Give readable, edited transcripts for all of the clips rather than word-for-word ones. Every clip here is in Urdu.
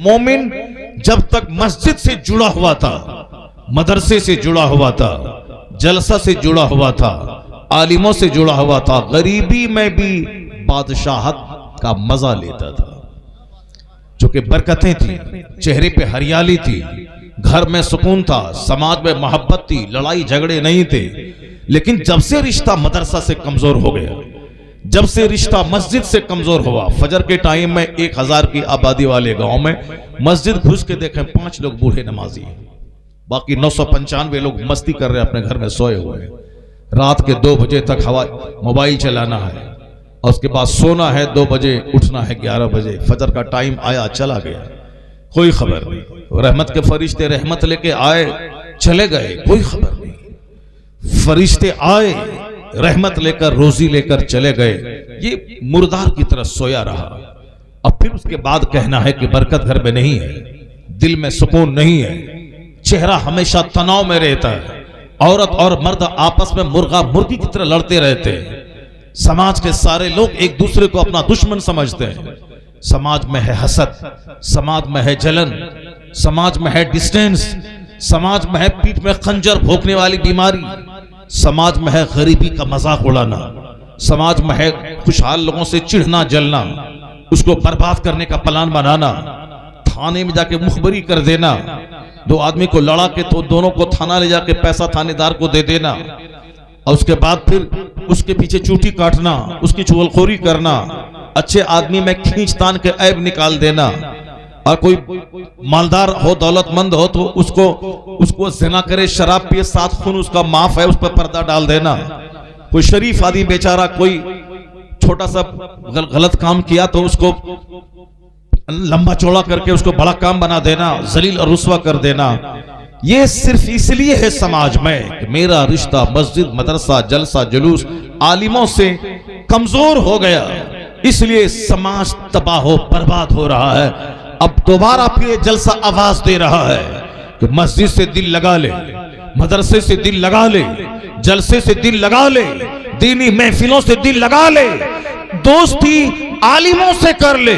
مومن جب تک مسجد سے جڑا ہوا تھا، مدرسے سے جڑا ہوا تھا، جلسہ سے جڑا ہوا تھا، عالموں سے جڑا ہوا تھا، غریبی میں بھی بادشاہت کا مزہ لیتا تھا، چونکہ برکتیں تھیں، چہرے پہ ہریالی تھی، گھر میں سکون تھا، سماج میں محبت تھی، لڑائی جھگڑے نہیں تھے۔ لیکن جب سے رشتہ مدرسہ سے کمزور ہو گیا، جب سے رشتہ مسجد سے کمزور ہوا، فجر کے ٹائم میں 1000 کی آبادی والے گاؤں میں مسجد گھس کے دیکھیں 5 لوگ بوڑھے نمازی ہیں، باقی 995 لوگ مستی کر رہے اپنے گھر میں سوئے ہوئے ہیں۔ رات کے 2 بجے تک موبائل چلانا ہے، اور اس کے بعد سونا ہے، 2 بجے اٹھنا ہے، 11 بجے فجر کا ٹائم آیا چلا گیا، کوئی خبر نہیں۔ رحمت کے فرشتے رحمت لے کے آئے چلے گئے، کوئی خبر نہیں۔ فرشتے آئے رحمت لے کر، روزی لے کر چلے گئے، یہ مردار کی طرح سویا رہا۔ اب پھر اس کے بعد کہنا ہے کہ برکت گھر میں نہیں ہے، دل میں سکون نہیں ہے، چہرہ ہمیشہ تناؤ میں رہتا ہے، عورت اور مرد آپس میں مرغا مرغی کی طرح لڑتے رہتے ہیں، سماج کے سارے لوگ ایک دوسرے کو اپنا دشمن سمجھتے ہیں، سماج میں ہے حسد، سماج میں ہے جلن، سماج میں ہے ڈسٹینس، سماج میں ہے پیٹھ میں خنجر بھونکنے والی بیماری، سماج میں ہے غریبی کا مذاق اڑانا، سماج میں ہے خوشحال لوگوں سے چڑھنا جلنا، اس کو برباد کرنے کا پلان بنانا، تھانے میں جا کے مخبری کر دینا، 2 آدمی کو لڑا کے تو دونوں کو تھانہ لے جا کے پیسہ تھانے دار کو دے دینا، اور اس کے بعد پھر اس کے پیچھے چوٹی کاٹنا، اس کی چغلخوری کرنا، اچھے آدمی میں کھینچ تان کے عیب نکال دینا، اور کوئی مالدار ہو دولت مند ہو تو اس کو زنا کرے، شراب پیے، 7 خون اس کا معاف ہے، اس پر پردہ ڈال دینا، کوئی شریف آدمی بیچارہ کوئی چھوٹا سا غلط کام کیا تو اس کو لمبا چوڑا کر کے اس کو بڑا کام بنا دینا، ذلیل اور رسوا کر دینا۔ یہ صرف اس لیے ہے سماج میں کہ میرا رشتہ مسجد مدرسہ جلسہ جلوس عالموں سے کمزور ہو گیا، اس لیے سماج تباہ و برباد ہو رہا ہے۔ اب دوبارہ پھر یہ جلسہ آواز دے رہا ہے کہ مسجد سے دل لگا لے، مدرسے سے دل لگا لے، جلسے سے دل لگا لے، دینی محفلوں سے دل لگا لے، دوستی عالموں سے کر لے،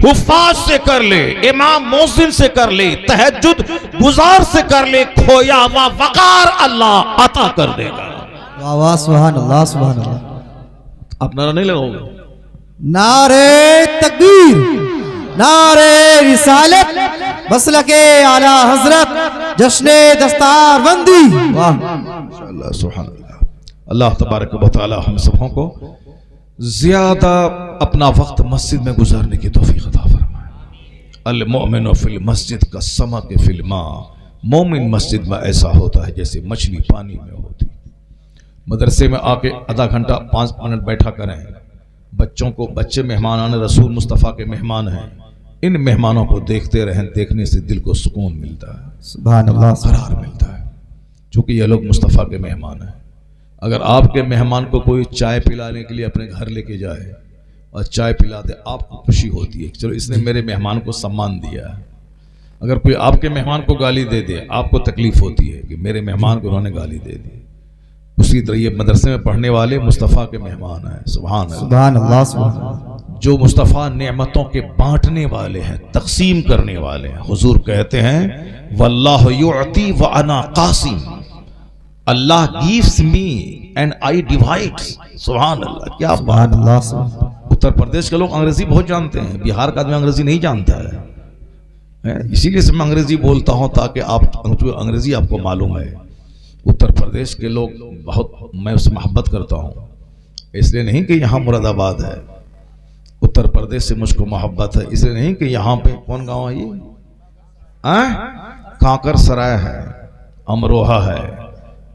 حفاظ سے کر لے، امام مؤذن سے کر لے، تہجد گزار سے کر لے، کھویا ہوا وقار اللہ عطا کر دے گا۔ واہ واہ سبحان اللہ سبحان اللہ۔ آپ نعرہ نہیں لگاؤ گے؟ نعرے تکبیر، نعرے رسالت، مسلک اعلی حضرت، جشن دستار بندی۔ واہ ماشاءاللہ سبحان اللہ۔ اللہ تبارک و تعالی ہم سبوں کو زیادہ اپنا وقت مسجد میں گزارنے کی توفیق عطا فرمائے۔ المؤمن فی المسجد کالسمک فی الماء، مومن مسجد میں ایسا ہوتا ہے جیسے مچھلی پانی میں ہوتی۔ مدرسے میں آ کے آدھا گھنٹہ 5 منٹ بیٹھا کریں، بچوں کو، بچے مہمانان رسول مصطفیٰ کے مہمان ہیں، ان مہمانوں کو دیکھتے رہیں، دیکھنے سے دل کو سکون ملتا ہے، سبحان اللہ، قرار ملتا ہے، چونکہ یہ لوگ مصطفیٰ کے مہمان ہیں۔ اگر آپ کے مہمان کو کوئی چائے پلانے کے لیے اپنے گھر لے کے جائے اور چائے پلا دے، آپ کو خوشی ہوتی ہے، چلو اس نے میرے مہمان کو سمان دیا ہے۔ اگر کوئی آپ کے مہمان کو گالی دے دے، آپ کو تکلیف ہوتی ہے کہ میرے مہمان کو انہوں نے گالی دے دی۔ اسی طرح یہ مدرسے میں پڑھنے والے مصطفیٰ کے مہمان ہیں، سبحان اللہ، سبحان اللہ سبحان اللہ۔ جو مصطفیٰ نعمتوں کے بانٹنے والے ہیں، تقسیم کرنے والے ہیں۔ حضور کہتے ہیں واللہ یعطی وانا قاسم، اللہ gives me and I divide۔ سبحان اللہ، کیا بات ہے۔ اتر پردیش کے لوگ انگریزی بہت جانتے ہیں، بہار کا آدمی انگریزی نہیں جانتا ہے، اسی لیے سے میں انگریزی بولتا ہوں تاکہ انگریزی آپ کو معلوم ہے۔ اتر پردیش کے لوگ بہت، میں اس سے محبت کرتا ہوں، اس لیے نہیں کہ یہاں مراد آباد ہے، اتر پردیش سے مجھ کو محبت ہے، اس لیے نہیں کہ یہاں پہ کون گاؤں ہے یہ، کانکر سرائے ہے، امروہہ ہے،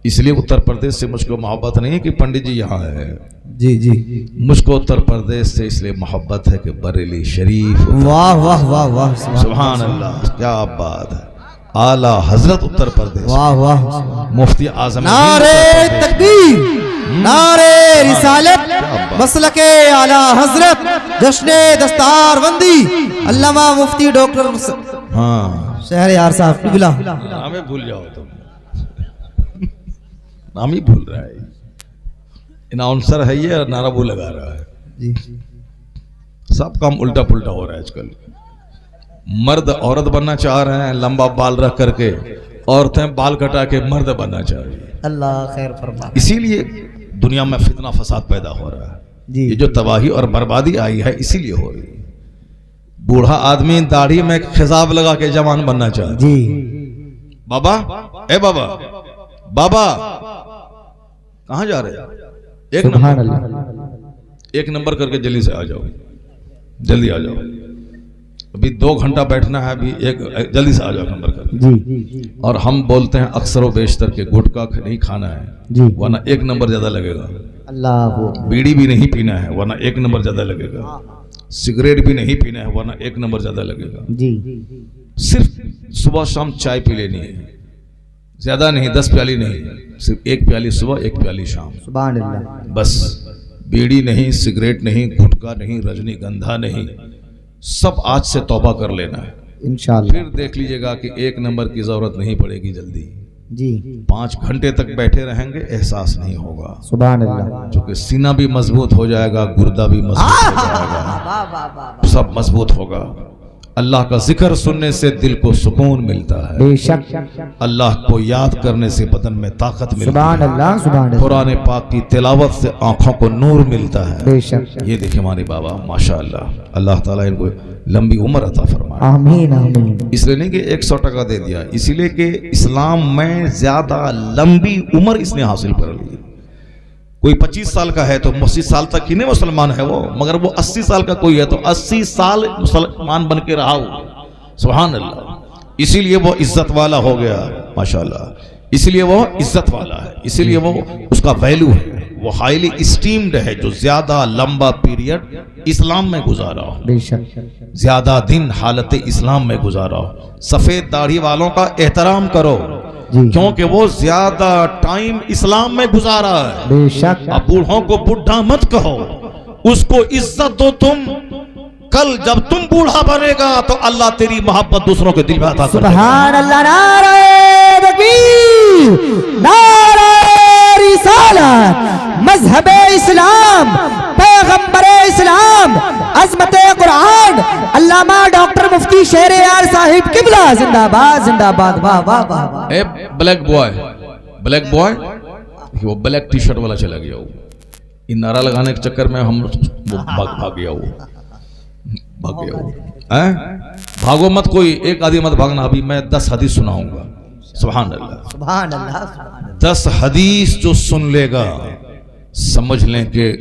اس لیے اتر پردیش سے مجھ کو محبت نہیں ہے کہ پنڈت جی یہاں ہے، جی جی، مجھ کو اتر پردیش سے اس لیے محبت ہے کہ بریلی شریف۔ واہ واہ واہ واہ سبحان اللہ، کیا بات ہے، اعلیٰ حضرت اتر پردیش، واہ واہ، مفتی اعظم، نعرے تکبیر، نعرے رسالت، مسلک اعلی حضرت، جشن دستار بندی، علامہ مفتی ڈاکٹر ہاں شہر یار صاحب قبلہ۔ نام بھول جاؤ تم، نام ہی بھول رہا ہے، اناؤنسر ہے یہ، نعرہ وہ لگا رہا ہے، جی، سب کام الٹا پلٹا ہو رہا ہے آج کل۔ مرد عورت بننا چاہ رہے ہیں لمبا بال رکھ کر کے، عورتیں بال کٹا کے مرد بننا چاہ رہی ہیں. اللہ خیر فرما. اسی لیے دنیا میں فتنہ فساد پیدا ہو رہا ہے. جی یہ جو تباہی اور بربادی آئی ہے اسی لیے ہو رہی ہے. بوڑھا آدمی داڑھی میں خضاب لگا کے جوان بننا چاہ رہا ہے. جی بابا اے بابا بابا کہاں جا رہے ہیں؟ سبحان اللہ. ایک نمبر کر کے جلدی سے آ جاؤ، جلدی آ جاؤ. ابھی 2 گھنٹہ بیٹھنا ہے، ابھی جلدی سے آ جاؤ نمبر کر کے. جی اور ہم بولتے ہیں اکثر و بیشتر کہ گٹکا نہیں کھانا ہے جی ورنہ 1 نمبر زیادہ لگے گا. اللہ بیڑی بھی نہیں پینا ہے ورنہ 1 نمبر زیادہ لگے گا. سگریٹ بھی نہیں پینا ہے ورنہ 1 نمبر زیادہ لگے گا. جی صرف صبح شام چائے پی لینی ہے، زیادہ نہیں، 10 پیالی نہیں، صرف 1 پیالی صبح 1 پیالی شام. سبحان اللہ. بس بیڑی نہیں، سگریٹ نہیں، گٹکا نہیں، رجنی گندھا نہیں، سب آج سے توبہ کر لینا ہے. انشاءاللہ. پھر دیکھ لیجئے گا کہ 1 نمبر کی ضرورت نہیں پڑے گی. جلدی جی 5 گھنٹے تک بیٹھے رہیں گے، احساس نہیں ہوگا. سبحان اللہ. چونکہ سینہ بھی مضبوط ہو جائے گا، گردہ بھی مضبوط ہو جائے گا، سب مضبوط ہوگا. اللہ کا ذکر سننے سے دل کو سکون ملتا ہے. بے شک. اللہ کو یاد کرنے سے بدن میں طاقت ملتی سبحان ہے. اللہ. سبحان اللہ. قرآن پاک کی تلاوت سے آنکھوں کو نور ملتا ہے. بے شک. یہ دیکھیں ہمارے بابا ماشاءاللہ، اللہ تعالیٰ ان کو لمبی عمر عطا فرمائے. آمین آمین. اس لیے نہیں کہ 100 ٹکا دے دیا، اسی لیے کہ اسلام میں زیادہ لمبی عمر اس نے حاصل کر لی. کوئی 25 سال کا ہے تو 80 سال تک ہی نہیں مسلمان ہے وہ، مگر وہ 80 سال کا کوئی ہے تو 80 سال مسلمان بن کے رہا ہو. سبحان اللہ. اسی لیے وہ عزت والا ہو گیا ماشاءاللہ. اسی لیے وہ عزت والا ہے، اسی لیے وہ اس کا ویلیو ہے. وہ ہائیلی اسٹیمڈ ہے جو زیادہ لمبا پیریڈ اسلام میں گزارا ہو، بے شک. زیادہ دن حالت اسلام میں گزارا ہو. سفید داڑھی والوں کا احترام کرو جی کیونکہ وہ زیادہ ٹائم اسلام میں گزارا ہے. بے شک. اب بوڑھوں کو بڈھا مت کہو، اس کو عزت دو. تم کل جب تم بوڑھا بنے گا تو اللہ تیری محبت دوسروں کے دل میں عطا کرے گا. سبحان اللہ. نعرہ تکبیر، نعرہ رسالت، مذہب اسلام، پیغمبر اسلام، عظمت قرآن، علامہ ڈاکٹر مفتی شیر یار صاحب قبلہ زندہ باد زندہ باد. واہ واہ واہ. اے بلیک بوائے وہ بلیک ٹی شرٹ والا چلا گیا. وہ یہ نعرہ لگانے کے چکر میں ہم وہ بھاگ گیا. بھاگو مت، کوئی ایک آدھی مت بھاگنا. ابھی میں 10 حدیث سناؤں گا. سبحان اللہ. سبحان اللہ. 10 حدیث جو سن لے گا سمجھ لیں کہ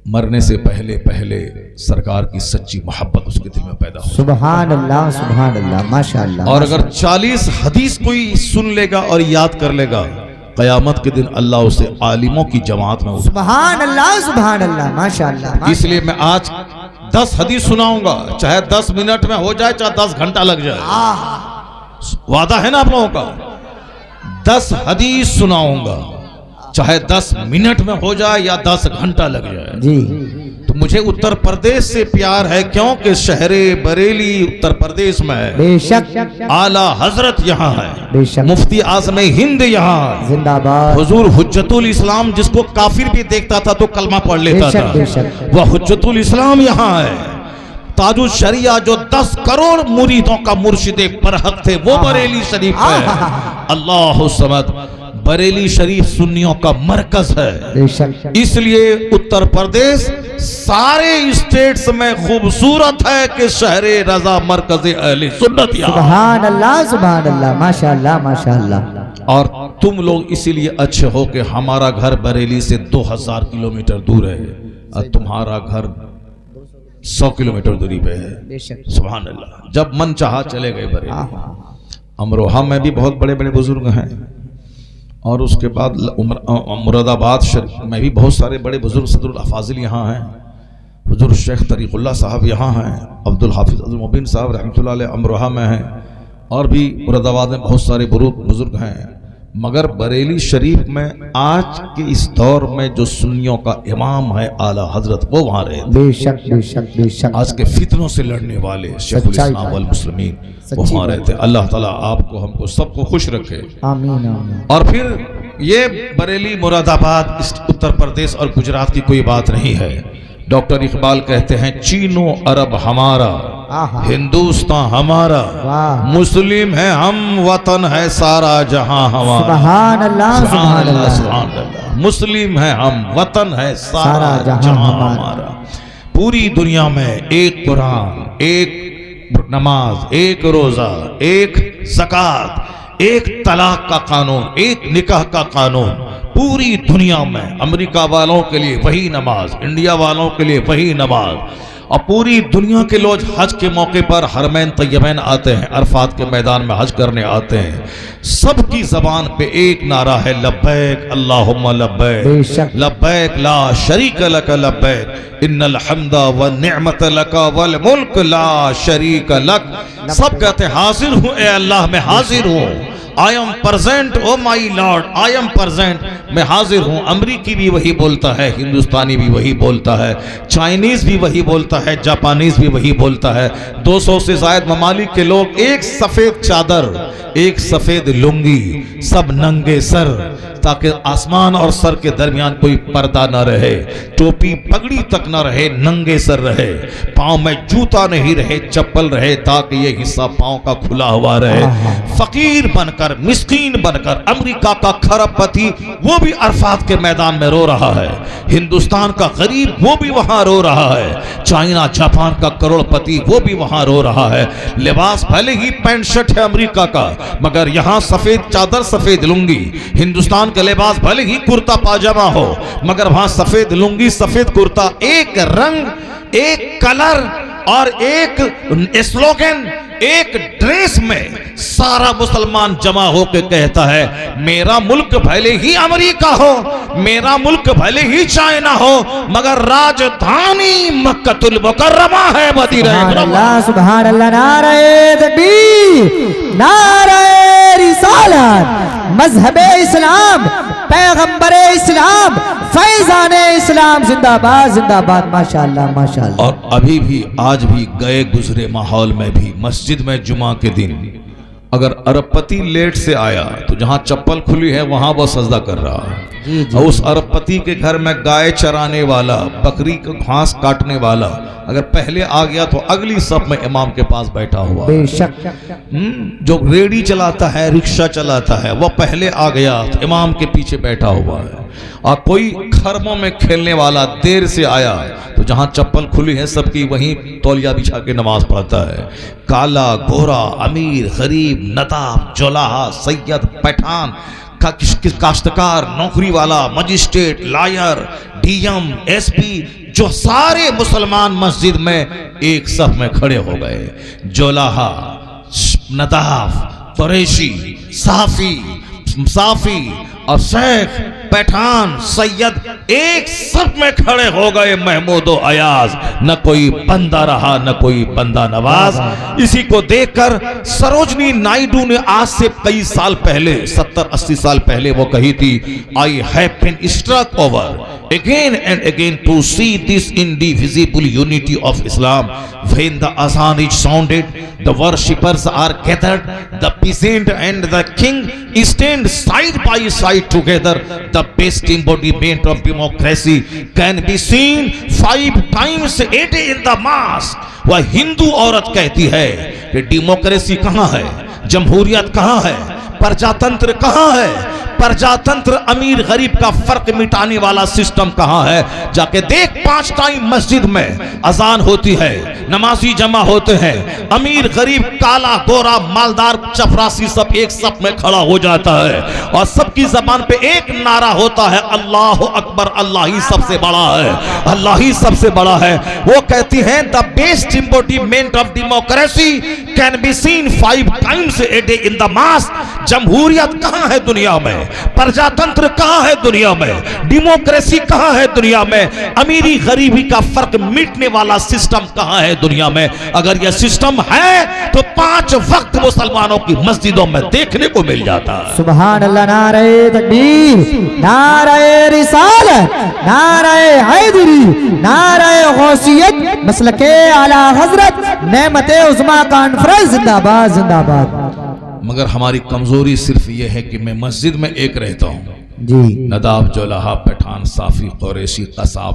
مرنے سے پہلے سرکار کی سچی محبت اس کے دل میں پیدا ہو. سبحان اللہ. سبحان اللہ. ماشاءاللہ. اور اگر 40 حدیث کوئی سن لے گا اور یاد کر لے گا، قیامت کے دن اللہ اسے عالموں کی جماعت میں اٹھائے. سبحان اللہ. سبحان اللہ. ماشاءاللہ. اس لیے میں آج 10 حدیث سناؤں گا، چاہے 10 منٹ میں ہو جائے چاہے 10 گھنٹہ لگ جائے. وعدہ ہے نا آپ لوگوں کا؟ 10 حدیث سناؤں گا، چاہے 10 منٹ میں ہو جائے یا 10 گھنٹہ لگ جائے. جی تو مجھے اتر پردیش سے پیار ہے کیونکہ شہر بریلی اتر پردیش میں ہے. بے شک. اعلیٰ حضرت یہاں ہے، بے شک. مفتی اعظم ہند یہاں ہے، زندہ باد. حضور حجت الاسلام جس کو کافر بھی دیکھتا تھا تو کلمہ پڑھ لیتا بے شک، تھا، بے شک. وہ حجت الاسلام یہاں ہے. تاج الشریعہ جو 10 کروڑ مریدوں کا مرشد برحق تھے وہ بریلی شریف ہے. اللہ الصمد. بریلی شریف سنیوں کا مرکز ہے. بے شک. اس لیے اتر پردیش سارے اسٹیٹس میں خوبصورت ہے کہ شہر رضا مرکز اہل سنت یہاں. سبحان اللہ. سبحان اللہ. ماشاءاللہ. ماشاءاللہ. اور تم لوگ اسی لیے اچھے ہو کہ ہمارا گھر بریلی سے 2000 کلومیٹر دور ہے اور تمہارا گھر 100 کلومیٹر دوری پہ ہے. بے شک. سبحان اللہ. جب من چاہا چلے گئے بریلی. امروہہ میں بھی بہت بڑے بڑے بزرگ ہیں، اور اس کے بعد مراد آباد شریف میں بھی بہت سارے بڑے بزرگ صدر الافاضل یہاں ہیں. حضور شیخ طریق اللہ صاحب یہاں ہیں، عبد الحافظ عبد المبین صاحب رحمۃ اللہ علیہ امروہہ میں ہیں، اور بھی مراد آباد میں بہت سارے بزرگ ہیں. مگر بریلی شریف میں آج کے اس دور میں جو سنیوں کا امام ہے اعلیٰ حضرت وہ وہاں رہے. بے شک. بے شک. بے شک. آج کے فتنوں سے لڑنے والے شیخ الاسلام والمسلمین وہ وہاں رہتے. اللہ تعالیٰ آپ کو ہم کو سب کو خوش رکھے. آمین آمین. اور پھر یہ بریلی مراد آباد اتر پردیش اور گجرات کی کوئی بات نہیں ہے. ڈاکٹر اقبال کہتے ہیں چین و عرب ہمارا ہندوستان ہمارا، واہ، مسلم ہے ہم، وطن ہے سارا جہاں ہمارا۔ سبحان اللہ سبحان اللہ سبحان اللہ۔ مسلم ہے ہم، وطن ہے سارا جہاں ہمارا۔ پوری دنیا میں ایک قرآن، ایک نماز، ایک روزہ، ایک زکوٰۃ، ایک طلاق کا قانون، ایک نکاح کا قانون، پوری دنیا میں امریکہ والوں کے لیے وہی نماز، انڈیا والوں کے لیے وہی نماز، اور پوری دنیا کے لوگ حج کے موقع پر حرمین طیبین آتے ہیں، عرفات کے میدان میں حج کرنے آتے ہیں، سب کی زبان پہ ایک نعرہ ہے، لبیک اللہم بے لبیک، شک، لبیک لا شریک لک لبیک ان الحمد والنعمت لک والملک لا شریک لک۔ سب کہتے ہیں حاضر ہوں اے اللہ، میں حاضر ہوں، I am present oh my lord, I am present، میں حاضر ہوں۔ امریکی بھی وہی بولتا ہے، ہندوستانی بھی وہی بولتا ہے، چائنیز بھی وہی بولتا ہے، جاپانیز بھی وہی بولتا ہے۔ 200 سے زائد ممالک کے لوگ ایک سفید چادر، ایک سفید لنگی، سب ننگے سر، تاکہ آسمان اور سر کے درمیان کوئی پردہ نہ رہے، ٹوپی پگڑی تک نہ رہے، ننگے سر رہے، پاؤں میں جوتا نہیں رہے، چپل رہے، تاکہ یہ حصہ پاؤں کا کھلا ہوا رہے۔ فقیر بن کر، مسکین بن کر، امریکہ کا کھرب پتی وہ بھی عرفات کے میدان میں رو رہا ہے، ہندوستان کا غریب وہ بھی وہاں رو رہا ہے، چائنا جاپان کا کروڑ پتی وہ بھی وہاں رو رہا ہے۔ لباس بھلے ہی پینٹ شرٹ ہے امریکہ کا، مگر یہاں سفید چادر، سفید لنگی۔ ہندوستان کا لباس بھلے ہی کرتا پاجامہ ہو، مگر وہاں سفید لنگی، سفید کرتا، ایک رنگ، ایک کلر اور ایک سلوگن، ایک ڈریس میں سارا مسلمان جمع ہو کے کہتا ہے میرا ملک بھلے ہی امریکہ ہو، میرا ملک بھلے ہی چائنا ہو، مگر راجدھانی مکہ المکرمہ ہے مدینہ سبحان منورہ۔ اللہ سبحان اللہ، نعرہ تکبیر، نعرہ رسالت، مذہب اسلام، پیغمبر اسلام، فیضان اسلام، زندہ باد زندہ باد، ماشاءاللہ ماشاءاللہ۔ اور ابھی بھی آج بھی گئے گزرے ماحول میں بھی مسجد میں جمعہ کے دن اگر ارب پتی لیٹ سے آیا تو جہاں چپل کھلی ہے وہاں وہ سجدہ کر رہا ہے، اور اس ارب پتی کے گھر میں گائے چرانے والا، بکری کا گھاس کاٹنے والا اگر پہلے آ گیا تو اگلی صف میں امام کے پاس بیٹھا ہوا بے شک، جو ریڑی چلاتا ہے، رکشہ چلاتا ہے، وہ پہلے آ گیا تو امام کے پیچھے بیٹھا ہوا ہے، اور کوئی خرموں میں کھیلنے والا دیر سے آیا تو جہاں چپل کھلی ہے سب کی وہیں تولیہ بچھا کے نماز پڑھتا ہے۔ کالا، گورا، امیر، غریب، نداب، جولاہا، سید، پٹھان، کاشتکار، نوکری والا، magistrate, lawyer, D M, S P, جو سارے مسلمان مسجد میں ایک صف میں کھڑے ہو گئے۔ جولاہا، نداف، قریشی، صافی اور شیخ، پٹھان، سید ایک صف میں کھڑے ہو گئے، محمود و ایاز، نہ کوئی بندہ رہا نہ کوئی بندہ نواز۔ اسی کو دیکھ کر سروجنی نائیڈو نے آج سے کئی سال پہلے، 70-80 سال پہلے وہ کہی تھی I have been struck over again and again to see this indivisible unity of Islam. When the azan is sounded, the worshippers are gathered, the peasant and the king stand side by side together. The best embodiment of democracy can be seen 5 times a day in the mosque. وہ ہندو عورت کہتی ہے کہ ڈیموکریسی کہاں ہے، جمہوریت کہاں ہے، پرجاتنتر کہاں ہے، پرجاتنتر امیر غریب کا فرق مٹانے والا سسٹم کہاں ہے؟ جا کے دیکھ 5 ٹائم مسجد میں اذان ہوتی ہے، نمازی جمع ہوتے ہیں، امیر غریب، کالا گورا، مالدار چپراسی سب ایک صف میں کھڑا ہو جاتا ہے، اور سب کی زبان پہ ایک نعرہ ہوتا ہے اللہ اکبر، اللہ ہی سب سے بڑا ہے، اللہ ہی سب سے بڑا ہے۔ وہ کہتی ہیں the best embodiment of democracy can be seen 5 times a day in the mosque. جمہوریت کہاں ہے دنیا میں، پرجاتنتر کہاں ہے دنیا میں، ڈیموکریسی کہاں ہے دنیا میں، امیری غریبی کا فرق مٹنے والا سسٹم کہاں ہے دنیا میں؟ اگر یہ سسٹم ہے تو 5 وقت مسلمانوں کی مسجدوں میں دیکھنے کو مل جاتا ہے۔ سبحان اللہ، نعرہ تکبیر، نعرہ رسالت، نعرہ حیدری، نعرہ غوثیت، مسلک اعلی حضرت نعمت عظمیٰ کانفرنس، زندہ باد زندہ باد۔ مگر ہماری کمزوری صرف یہ ہے کہ میں مسجد میں ایک رہتا ہوں، جی، نداب، جولاہا، پٹھان، صافی، قریشی، قصاب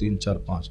3 4 5,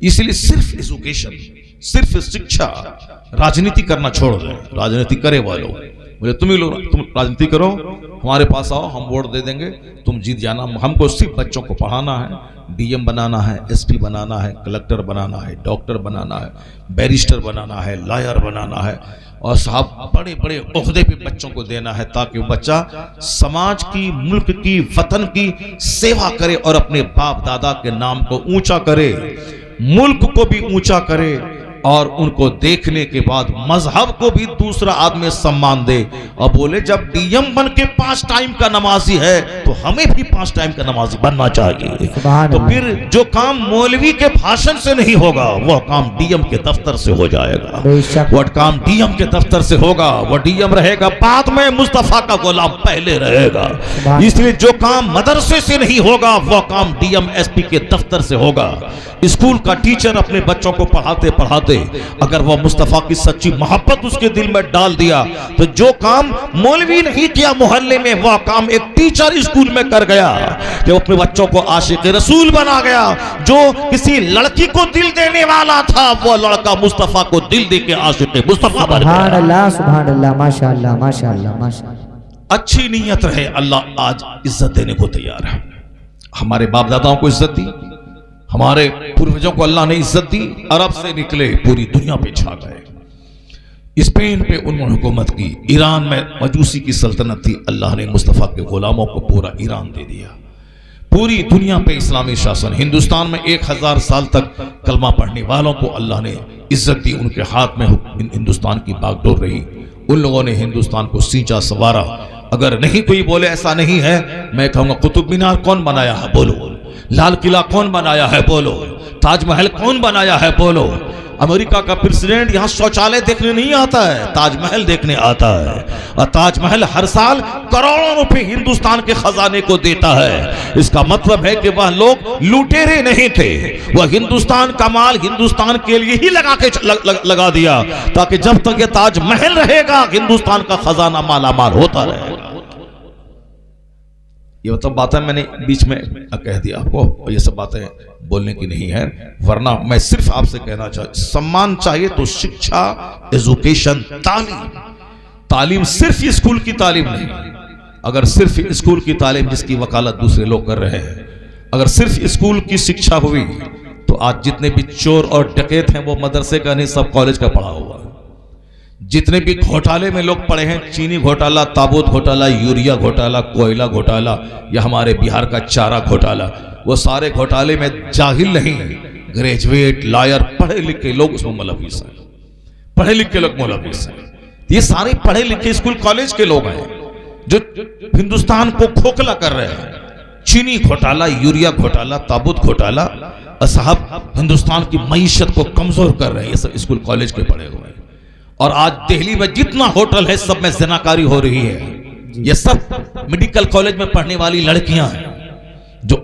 اس لیے صرف ایجوکیشن، صرف شکشا، راجنیتی کرنا چھوڑ دیں. راجنیتی کرے والوں بولے تم ہی لوگ تم راجنیتی کرو، ہمارے پاس آؤ، ہم ووٹ دے دیں گے، تم جیت جانا. ہم کو صرف بچوں کو پڑھانا ہے، ڈی ایم بنانا ہے، ایس پی بنانا ہے، کلکٹر بنانا ہے، ڈاکٹر بنانا ہے، بیرسٹر بنانا ہے، لائر بنانا ہے، اور صاحب بڑے بڑے عہدے پہ بچوں کو دینا ہے تاکہ وہ بچہ سماج کی، ملک کی، وطن کی سیوا کرے اور اپنے باپ دادا کے نام کو اونچا کرے، ملک کو بھی اونچا کرے، اور ان کو دیکھنے کے بعد مذہب کو بھی دوسرا آدمی سمان دے اور بولے جب ڈی ایم بن کے 5 ٹائم کا نمازی ہے تو ہمیں بھی 5 ٹائم کا نمازی بننا چاہیے. تو پھر جو کام مولوی کے بھاشن سے نہیں ہوگا وہ کام ڈی ایم کے دفتر سے ہو جائے گا. وہ کام ڈی ایم کے دفتر سے ہوگا، وہ ڈی ایم رہے گا بعد میں، مصطفیٰ کا غلام پہلے رہے گا. اس لیے جو کام مدرسے سے نہیں ہوگا وہ کام ڈی ایم ایس پی کے دفتر سے ہوگا. اسکول کا ٹیچر اپنے بچوں کو پڑھاتے پڑھاتے اگر وہ مصطفیٰ کی سچی محبت اس کے دل میں ڈال دیا تو جو کام مولوی نہیں کیا محلے میں وہ کام ایک ٹیچر اسکول میں کر گیا کہ اپنے بچوں کو عاشق رسول بنا گیا. جو کسی لڑکی کو دل دینے والا تھا وہ لڑکا مصطفیٰ کو دل دے کے عاشق مصطفیٰ بن گیا. سبحان اللہ، سبحان اللہ، ماشاءاللہ ماشاءاللہ ماشاءاللہ. اچھی نیت رہے، اللہ آج عزت دینے کو تیار ہے. ہمارے باپ داداؤں کو عزت دی، ہمارے پوروجوں کو اللہ نے عزت دی. عرب سے نکلے پوری دنیا پہ چھا گئے. اسپین پہ انہوں نے حکومت کی، ایران میں مجوسی کی سلطنت تھی، اللہ نے مصطفیٰ کے غلاموں کو پورا ایران دے دیا. پوری دنیا پہ اسلامی شاسن. ہندوستان میں 1000 سال تک کلمہ پڑھنے والوں کو اللہ نے عزت دی، ان کے ہاتھ میں ہندوستان کی باغ ڈور رہی. ان لوگوں نے ہندوستان کو سینچا سنوارا. اگر نہیں کوئی بولے ایسا نہیں ہے، میں کہوں گا قطب مینار کون بنایا ہے بولو، لال قلعہ کون بنایا ہے بولو، تاج محل کون بنایا ہے بولو. امریکہ کا پریزیڈنٹ یہاں شوچالے دیکھنے نہیں آتا ہے، تاج محل دیکھنے آتا ہے. اور تاج محل ہر سال کروڑوں روپے ہندوستان کے خزانے کو دیتا ہے. اس کا مطلب ہے کہ وہ لوگ لوٹیرے نہیں تھے، وہ ہندوستان کا مال ہندوستان کے لیے ہی لگا دیا تاکہ جب تک یہ تاج محل رہے گا ہندوستان کا خزانہ مالا مال ہوتا رہے گا. یہ مطلب باتیں میں نے بیچ میں کہہ دیا آپ کو، یہ سب باتیں بولنے کی نہیں ہے، ورنہ میں صرف آپ سے کہنا چاہتا سمان چاہیے تو شکشا، ایجوکیشن، تعلیم صرف اسکول کی تعلیم نہیں. اگر صرف اسکول کی تعلیم جس کی وکالت دوسرے لوگ کر رہے ہیں، اگر صرف اسکول کی شکشا ہوئی تو آج جتنے بھی چور اور ڈکیت ہیں وہ مدرسے کا نہیں، سب کالج کا پڑھا ہوا. جتنے بھی گھوٹالے میں لوگ پڑے ہیں، چینی گھوٹالہ، تابوت گھوٹالہ، یوریا گھوٹالہ، کوئلہ گھوٹالہ، یا ہمارے بہار کا چارہ گھوٹالہ، وہ سارے گھوٹالے میں جاہل نہیں، گریجویٹ، لائر، پڑھے لکھے لوگ اس میں ملوث ہیں. پڑھے لکھے لوگ ملوث ہیں. یہ سارے پڑھے لکھے اسکول کالج کے لوگ ہیں جو ہندوستان کو کھوکھلا کر رہے ہیں. چینی گھوٹالہ، یوریا گھوٹالہ، تابوت گھوٹالہ، صاحب ہندوستان کی معیشت کو کمزور کر رہے ہیں. یہ سب اسکول کالج کے پڑھے ہوئے ہیں. اور آج دہلی میں جتنا ہوٹل ہے سب میں زناکاری ہو رہی ہے. یہ سب میڈیکل کالج میں پڑھنے والی لڑکیاں ہیں جو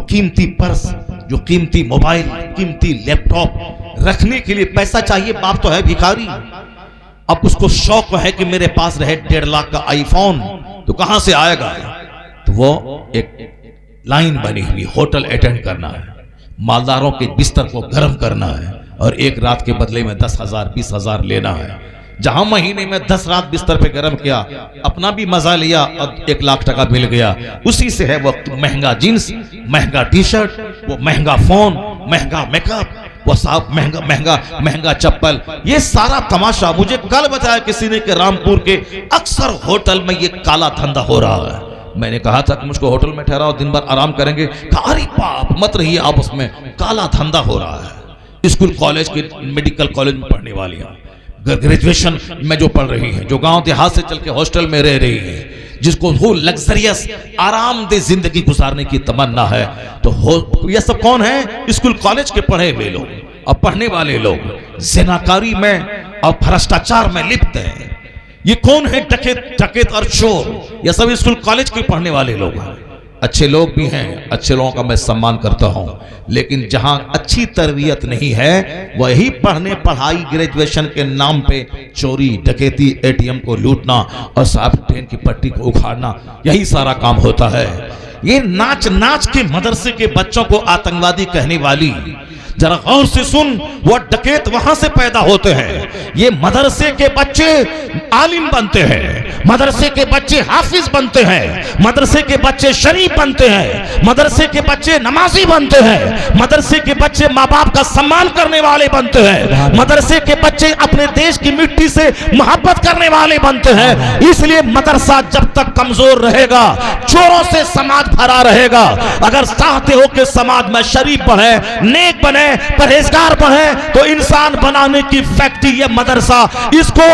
قیمتی پرس، جو قیمتی موبائل، قیمتی لیپ ٹاپ رکھنے کے لیے پیسہ چاہیے. باپ تو ہے بھیکاری، اب اس کو شوق ہے کہ میرے پاس رہے 1.5 لاکھ کا آئی فون، تو کہاں سے آئے گا؟ تو وہ ایک لائن بنی ہوئی، ہوٹل اٹینڈ کرنا ہے، مالداروں کے بستر کو گرم کرنا ہے اور 1 رات کے بدلے میں 10,000 20,000 لینا ہے. جہاں مہینے میں 10 رات بستر پہ گرم کیا، اپنا بھی مزہ لیا اور 1 لاکھ ٹکا مل گیا. اسی سے ہے وہ مہنگا جینس، مہنگا ٹی شرٹ، وہ مہنگا فون، مہنگا میک اپ، وہ صاحب مہنگا چپل. یہ سارا تماشا مجھے کل بتایا کسی نے کہ رامپور کے اکثر ہوٹل میں یہ کالا دھندا ہو رہا ہے. میں نے کہا تھا کہ مجھ کو ہوٹل میں ٹھہراؤ، دن بھر آرام کریں گے. کہا ارے باپ مت رہیے آپ، اس میں کالا دھندا ہو رہا ہے. اسکول کالج کے میڈیکل کالج میں پڑھنے والی ہیں، گریجویشن میں جو پڑھ رہی ہیں، جو گاؤں دیہات سے چل کے ہاسٹل میں رہ رہی ہیں، جس کو وہ لگزریس آرام دہ زندگی گزارنے کی تمنا ہے، تو یہ سب کون ہیں؟ اسکول کالج کے پڑھے ہوئے لوگ اور پڑھنے والے لوگ زناکاری میں اور بھرشٹاچار میں لپت ہیں. یہ کون ہے؟ ڈکیت اور چور. یہ سب اسکول کالج کے پڑھنے والے لوگ ہیں. اچھے لوگ بھی ہیں، اچھے لوگوں کا میں سمان کرتا ہوں، لیکن جہاں اچھی تربیت نہیں ہے وہی پڑھنے پڑھائی گریجویشن کے نام پہ چوری، ڈکیتی، اے ٹی ایم کو لوٹنا اور صاحب ٹرین کی پٹی کو اکھاڑنا، یہی سارا کام ہوتا ہے. یہ ناچ کے مدرسے کے بچوں کو آتنکوادی کہنے والی ذرا غور سے سن، وہ ڈکیت وہاں سے پیدا ہوتے ہیں، یہ مدرسے کے بچے عالم بنتے ہیں، مدرسے کے بچے حافظ بنتے ہیں، مدرسے کے بچے شریف بنتے ہیں، مدرسے کے بچے نمازی بنتے ہیں، مدرسے کے بچے ماں باپ کا سمان کرنے والے بنتے ہیں، مدرسے کے بچے اپنے دیش کی مٹی سے محبت کرنے والے بنتے ہیں۔ اس لیے مدرسہ جب تک کمزور رہے گا چوروں سے سماج بھرا رہے گا۔ اگر چاہتے ہو کہ سماج میں شریف بنے، نیک بنے، پرہیزگار بنے، تو انسان بنانے کی فیکٹری یہ مدرسہ، اس کو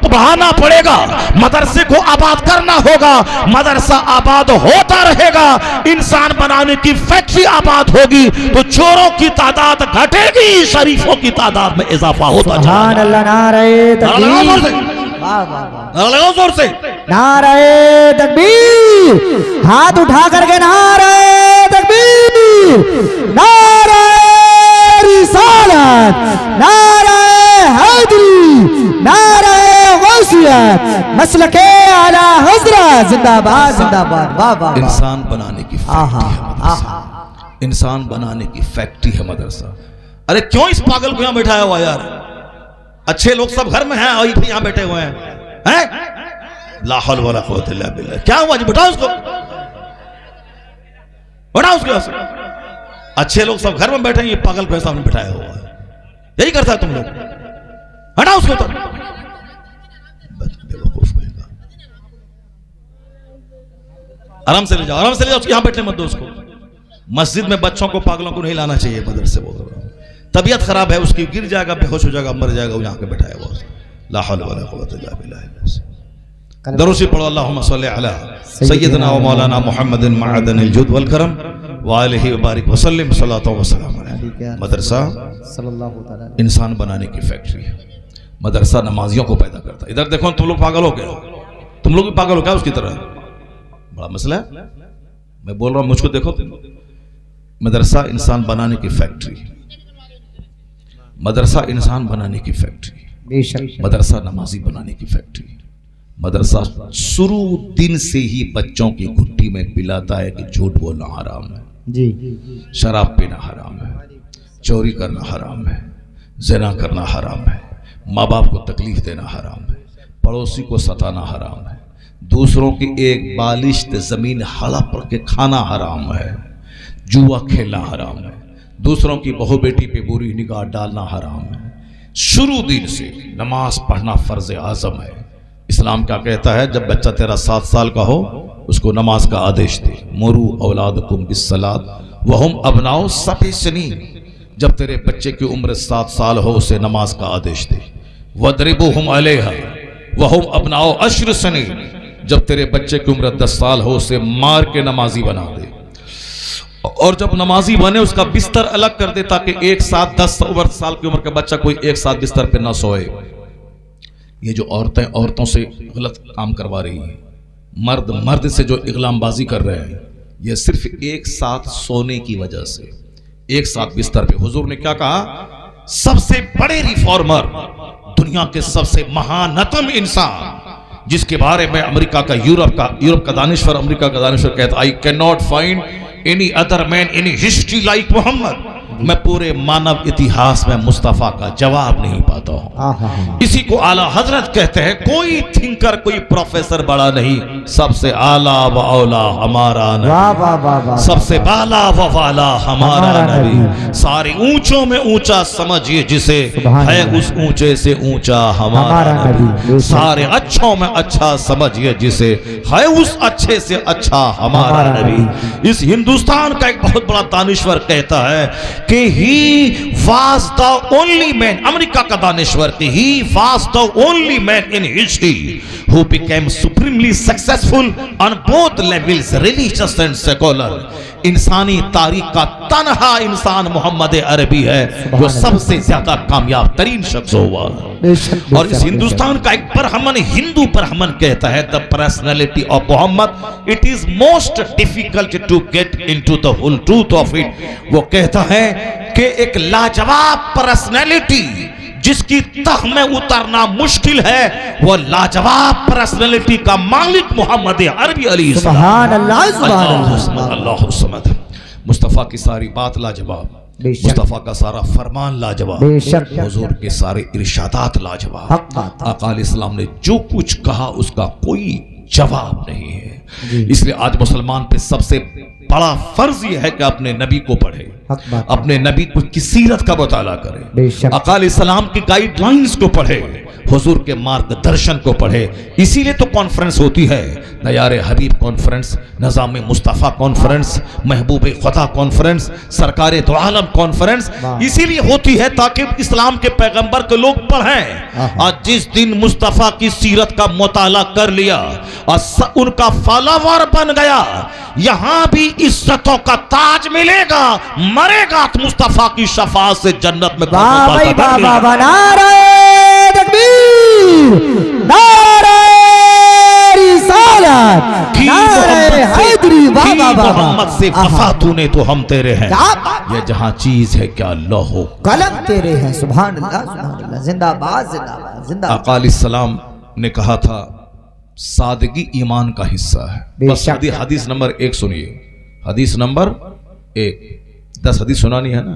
بڑھانا پڑے گا، مدرسے کو آباد کرنا ہوگا۔ مدرسہ آباد ہوتا رہے گا، انسان بنانے کی فیکٹری آباد ہوگی، تو چوروں کی تعداد گھٹے گی، شریفوں کی تعداد میں اضافہ ہوتا جائے سبحان گا۔ اللہ، نعرہ تکبیر، لگاؤ زور سے، نعرہ تکبیر، ہاتھ اٹھا کر کے نعرہ تکبیر، نعرہ رسالت، نعرہ حیدری، نعرہ غوثیت، مسلک اعلی حضرت زندہ باد زندہ باد۔ واہ واہ، انسان بنانے کی فیکٹری ہے مدرسہ، انسان بنانے کی فیکٹری ہے مدرسہ۔ ارے کیوں اس پاگل کو یہاں بیٹھایا ہوا یار؟ اچھے لوگ سب گھر میں ہیں اور یہ یہاں بیٹھے ہوئے ہیں، لا حول ولا قوت الا باللہ۔ کیا ہوا جی؟ بٹھاؤ اس کو، بٹھاؤ اس کو۔ اچھے لوگ سب گھر میں بیٹھے ہیں، یہ پاگل کو سامنے بٹھایا ہوا ہے، یہی کرتا ہے تم لوگ، ہٹاؤ اس کو تو۔ آرام سے لے جاؤ، آرام سے لے جاؤ، یہاں بیٹھنے مت دو اس کو۔ مسجد میں بچوں کو، پاگلوں کو نہیں لانا چاہیے مدرسے، بول رہا ہوں، طبیعت خراب ہے اس کی، گر جائے گا، بے ہوش ہو جائے گا، مر جائے گا، وہ یہاں کے بٹھایا ہوا۔ لا حول ولا قوت الا باللہ۔ دروشی پڑھو، اللہم صلی علی سیدنا و مولانا محمد معدن الجود والکرم وآلہ وبارک وسلم، صلاۃ و سلام علیہ۔ مدرسہ انسان بنانے کی فیکٹری ہے، مدرسہ نمازیوں کو پیدا کرتا ہے۔ ادھر دیکھو، تم لوگ پاگل ہو گئے، تم لوگ بھی پاگل ہو گیا اس کی طرح، بڑا مسئلہ ہے۔ میں بول رہا ہوں، مجھ کو دیکھو، مدرسہ انسان بنانے کی فیکٹری، مدرسہ انسان بنانے کی فیکٹری، مدرسہ نمازی بنانے کی فیکٹری۔ مدرسہ شروع دن سے ہی بچوں کی گھٹی میں پلاتا ہے کہ جھوٹ بولنا حرام ہے، جی، شراب پینا حرام ہے، چوری کرنا حرام ہے، زنا کرنا حرام ہے، ماں باپ کو تکلیف دینا حرام ہے، پڑوسی کو ستانا حرام ہے، دوسروں کی ایک بالشت زمین ہڑپ کر کے کھانا حرام ہے، جوا کھیلنا حرام ہے، دوسروں کی بہو بیٹی پہ بری نگاہ ڈالنا حرام ہے۔ شروع دن سے نماز پڑھنا فرض اعظم ہے۔ اسلام کیا کہتا ہے؟ جب بچہ تیرا 7 سال کا ہو اس کو نماز کا آدیش دے، مرو اولادکم بالصلاۃ وہم ابناء 7 سنین۔ جب تیرے بچے کی عمر 7 سال ہو اسے نماز کا آدیش دے، وَضْرِبُوهُمْ عَلَيْهَا وَهُمْ أَبْنَاءُ 10 سنین۔ جب تیرے بچے کی عمر 10 سال ہو اسے مار کے نمازی بنا دے، اور جب نمازی بنے اس کا بستر الگ کر دے تاکہ ایک ساتھ 10 سال کی عمر کا بچہ کوئی ایک ساتھ بستر پہ نہ سوئے۔ یہ جو عورتیں عورتوں سے غلط کام کروا رہی ہیں، مرد سے جو اغلام بازی کر رہے ہیں، یہ صرف ایک ساتھ سونے کی وجہ سے، ایک ساتھ بستر پہ۔ حضور نے کیا کہا؟ سب سے بڑے ریفارمر، دنیا کے سب سے مہانتم انسان، جس کے بارے میں امریکہ کا یورپ کا دانشور، امریکہ کا دانشور کہتا I cannot find any other man in history like Muhammad۔ میں پورے مانو اتہاس میں مصطفیٰ کا جواب نہیں پاتا ہوں۔ اسی کو اعلیٰ حضرت کہتے ہیں، کوئی تھنکر، کوئی پروفیسر بڑا نہیں، سب سے اعلیٰ و اولا ہمارا نبی، سب سے بالا و والا ہمارا نبی، سارے اونچوں میں اونچا سمجھیے جسے، ہے اس اونچے سے اونچا ہمارا نبی، سارے اچھوں میں اچھا سمجھیے جسے، ہے اس اچھے سے اچھا ہمارا نبی۔ اس ہندوستان کا ایک بہت بڑا دانشور کہتا ہے کہ he was the only man، امریکہ کا دانشور کہ he was the only man in history who became supremely successful on both levels، religious and secular۔ انسانی تاریخ کا تنہا انسان محمد عربی ہے جو سب سے زیادہ کامیاب ترین شخص ہوا، اور اس ہندوستان کا ایک برہمن، ہندو برہمن کہتا ہے the personality of Muhammad it is most difficult to get into the whole truth of it۔ وہ کہتا ہے کہ ایک لاجواب پرسنالٹی جس کی تہ میں اترنا مشکل ہے، وہ لاجواب پرسنالٹی کا مالک محمد عربی علیہ السلام۔ سبحان اللہ، سبحان اللہ، اللہ الصمد۔ مصطفیٰ کی ساری بات لاجواب، بے شک مصطفیٰ کا سارا فرمان لاجواب، بے شک حضور کے سارے ارشادات لاجواب، حق بات ہے۔ آقا علیہ السلام نے جو کچھ کہا اس کا کوئی جواب نہیں ہے۔ جی اس لیے آج مسلمان پہ سب سے بڑا فرض یہ ہے کہ اپنے نبی کو پڑھے، حق بات ہے۔ اپنے نبی کی سیرت کا مطالعہ کرے، بے شک آقا علیہ السلام کی گائیڈ لائنز کو پڑھے، حضور کے مارگ درشن کو پڑھے۔ اسی لیے تو کانفرنس ہوتی ہے، نیار حبیب کانفرنس، نظام مصطفیٰ کانفرنس، محبوب خدا کانفرنس، سرکار دو عالم کانفرنس اسی لیے ہوتی ہے تاکہ اسلام کے پیغمبر کو لوگ پڑھیں۔ آج جس دن مصطفیٰ کی سیرت کا مطالعہ کر لیا اور ان کا فالوور بن گیا، یہاں بھی عزتوں کا تاج ملے گا، مرے گا تو مصطفیٰ کی شفاعت سے جنت میں واہ بھائی واہ واہ واہ، نعرہ تکبیر، نعرہ رسالت، نعرہ حیدری، واہ واہ واہ محمد سے وفا تو نے تو ہم تیرے ہیں، یہ جہاں چیز ہے کیا لوح و قلم تیرے ہیں، سبحان اللہ سبحان اللہ، زندہ باد زندہ باد زندہ باد۔ آقا علیہ السلام نے کہا تھا سادگی ایمان کا حصہ ہے۔ بس حدیث نمبر 1 سنیے، حدیث نمبر 1، 10 حدیث سنانی ہے نا۔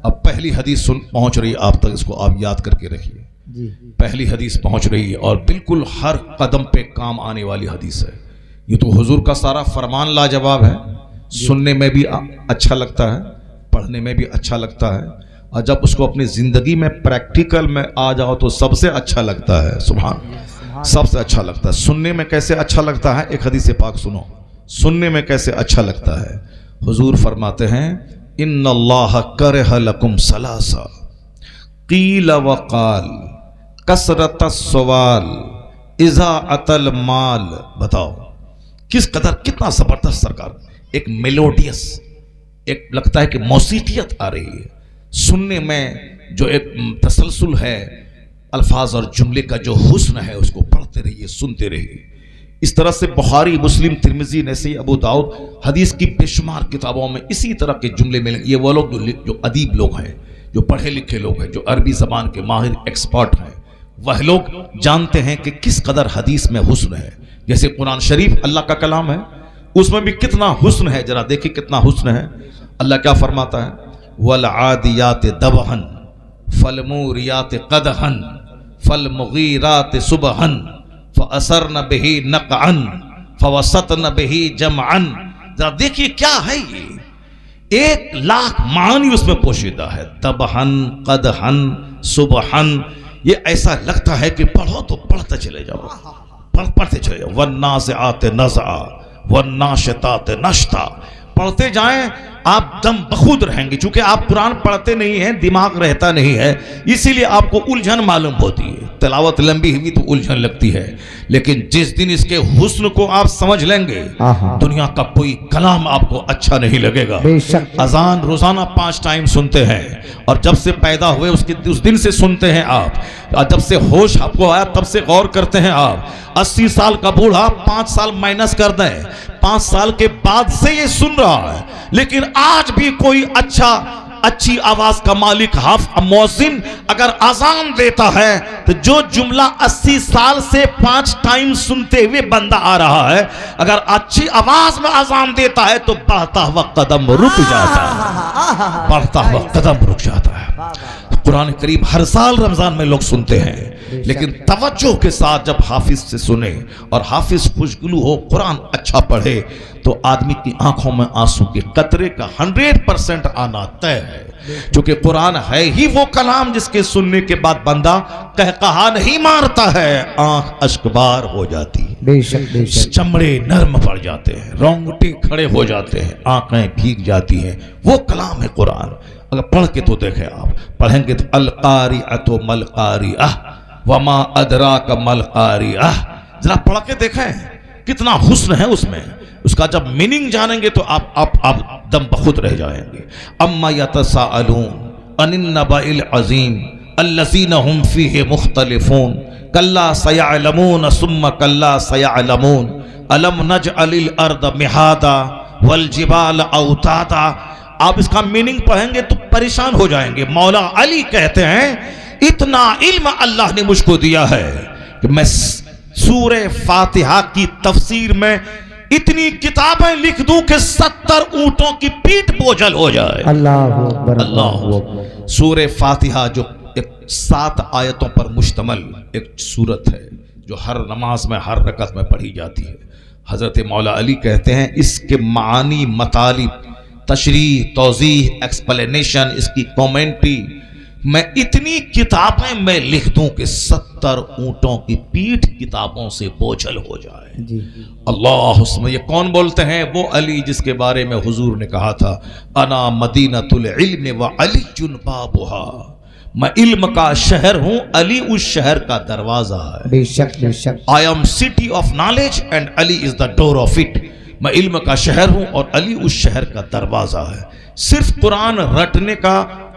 اب پہلی حدیث پہنچ رہی ہے آپ تک، اس کو آپ یاد کر کے رکھیے۔ جی پہلی حدیث پہنچ رہی ہے اور بالکل ہر قدم پہ کام آنے والی حدیث ہے۔ یہ تو حضور کا سارا فرمان لاجواب ہے، سننے میں بھی اچھا لگتا ہے، پڑھنے میں بھی اچھا لگتا ہے، اور جب اس کو اپنی زندگی میں پریکٹیکل میں آ جاؤ تو سب سے اچھا لگتا ہے۔ سبحان اللہ، سب سے اچھا لگتا ہے۔ سننے میں کیسے اچھا لگتا ہے، ایک حدیث پاک سنو، سننے میں کیسے اچھا لگتا ہے۔ حضور فرماتے ہیں ان اللہ کرہ لکم ثلاثا قیل وقال کثرت السوال اضاعت المال۔ بتاؤ کس قدر، کتنا زبردست سرکار، ایک میلوڈیس، ایک لگتا ہے کہ موسیقیت آ رہی ہے سننے میں، جو ایک تسلسل ہے الفاظ اور جملے کا، جو حسن ہے اس کو پڑھتے رہیے، سنتے رہیے۔ اس طرح سے بخاری، مسلم، ترمذی، نسائی، ابو داؤد، حدیث کی بے شمار کتابوں میں اسی طرح کے جملے ملیں گے۔ یہ وہ لوگ جو ادیب لوگ ہیں، جو پڑھے لکھے لوگ ہیں، جو عربی زبان کے ماہر ایکسپرٹ ہیں، وہ لوگ جانتے ہیں کہ کس قدر حدیث میں حسن ہے۔ جیسے قرآن شریف اللہ کا کلام ہے، اس میں بھی کتنا حسن ہے، ذرا دیکھیں کتنا حسن ہے۔ اللہ کیا فرماتا ہے، وَالْعَادِيَاتِ دَبْحًا فَالْمُورِيَاتِ قَدْحًا فَالْمُغِيرَاتِ صُبْحًا فَأَثَرْنَ بِهِ نَقْعًا فَوَسَطْنَ بِهِ جَمْعًا۔ ذرا دیکھیے کیا ہے، یہ 1,00,000 معنی اس میں پوشیدہ ہے۔ دبحًا، قدحًا، صبحًا، یہ ایسا لگتا ہے کہ پڑھو تو پڑھتے چلے جاؤ، پڑھتے چلے جاؤ۔ وَالنَّازِعَاتِ نَزْعًا وَالنَّاشِطَاتِ نَشْطًا، پڑھتے جائیں آپ دم بخود رہیں گے۔ چونکہ آپ قرآن پڑھتے نہیں ہیں، دماغ رہتا نہیں ہے، اسی لیے آپ کو الجھن معلوم ہوتی ہے۔ تلاوت لمبی ہوئی تو الجھن لگتی ہے، لیکن جس دن اس کے حسن کو آپ سمجھ لیں گے، دنیا کا کوئی کلام آپ کو اچھا نہیں لگے گا۔ اذان روزانہ 5 ٹائم سنتے ہیں، اور جب سے پیدا ہوئے اس دن سے سنتے ہیں آپ، اور جب سے ہوش آپ کو آیا تب سے غور کرتے ہیں آپ۔ 80 سال کا بوڑھا 5 سال مائنس کر دیں، 5 سال کے بعد سے یہ سن رہا ہے، لیکن آج بھی کوئی اچھی آواز کا مالک مؤذن اگر اذان دیتا ہے تو جو جملہ 80 سال سے 5 ٹائم سنتے ہوئے بندہ آ رہا ہے، اگر اچھی آواز میں اذان دیتا ہے تو بڑھتا ہوا قدم رک جاتا ہے، بڑھتا ہوا قدم رک جاتا ہے۔ قرآن کریم ہر سال رمضان میں لوگ سنتے ہیں، لیکن توجہ کے ساتھ جب حافظ سے سنے اور حافظ خوشگلو ہو، قرآن اچھا پڑھے، تو آدمی کی آنکھوں میں آنسو کے قطرے کا 100% آنا طے ہے۔ چونکہ قرآن ہے ہی وہ کلام جس کے سننے کے بعد بندہ قہقہا نہیں مارتا ہے، آنکھ اشکبار ہو جاتی ہے، بے شک بے شک، چمڑے نرم پڑ جاتے ہیں، رونگٹے کھڑے ہو جاتے ہیں، آنکھیں بھیگ جاتی ہیں۔ وہ کلام ہے قرآن۔ اگر پڑھ کے تو دیکھیں، آپ پڑھیں گے تو القاریۃ ملقاریۃ وما ادراک ملقاریۃ، ذرا پڑھ کے دیکھیں کتنا حسن ہے اس میں۔ اس کا جب میننگ جانیں گے تو آپ دم بخود رہ جائیں گے۔ اما یتساءلون عن النبأ العظیم الذین هم فیہ مختلفون کلا سیعلمون ثم کلا سیعلمون الم نجعل الارض مہادا والجبال اوتادا۔ آپ اس کا میننگ پڑھیں گے تو پریشان ہو جائیں گے۔ مولا علی کہتے ہیں اتنا علم اللہ نے مجھ کو دیا ہے کہ میں سورہ فاتحہ کی تفسیر میں اتنی کتابیں لکھ دوں کہ 70 اونٹوں کی پیٹھ بوجھل ہو جائے. اللہ اکبر اللہ اکبر. سورہ فاتحہ جو ایک 7 آیتوں پر مشتمل ایک سورت ہے جو ہر نماز میں ہر رکعت میں پڑھی جاتی ہے. حضرت مولا علی کہتے ہیں اس کے معانی، مطالب، تشریح، توضیح، ایکسپلینیشن، اس کی کومنٹری، میں اتنی کتابیں میں لکھ دوں کہ 70 اونٹوں کی پیٹھ کتابوں سے بوجھل ہو جائے. جی اللہ. اس میں یہ کون بولتے ہیں؟ وہ علی جس کے بارے میں حضور نے کہا تھا انا مدینۃ العلم وعلی بابها، میں علم کا شہر ہوں، علی اس شہر کا دروازہ ہے. بے شک بے شک. I am city of knowledge and Ali is the door of it. میں علم کا شہر ہوں اور علی اس شہر کا دروازہ ہے. صرف قرآن رٹنے کا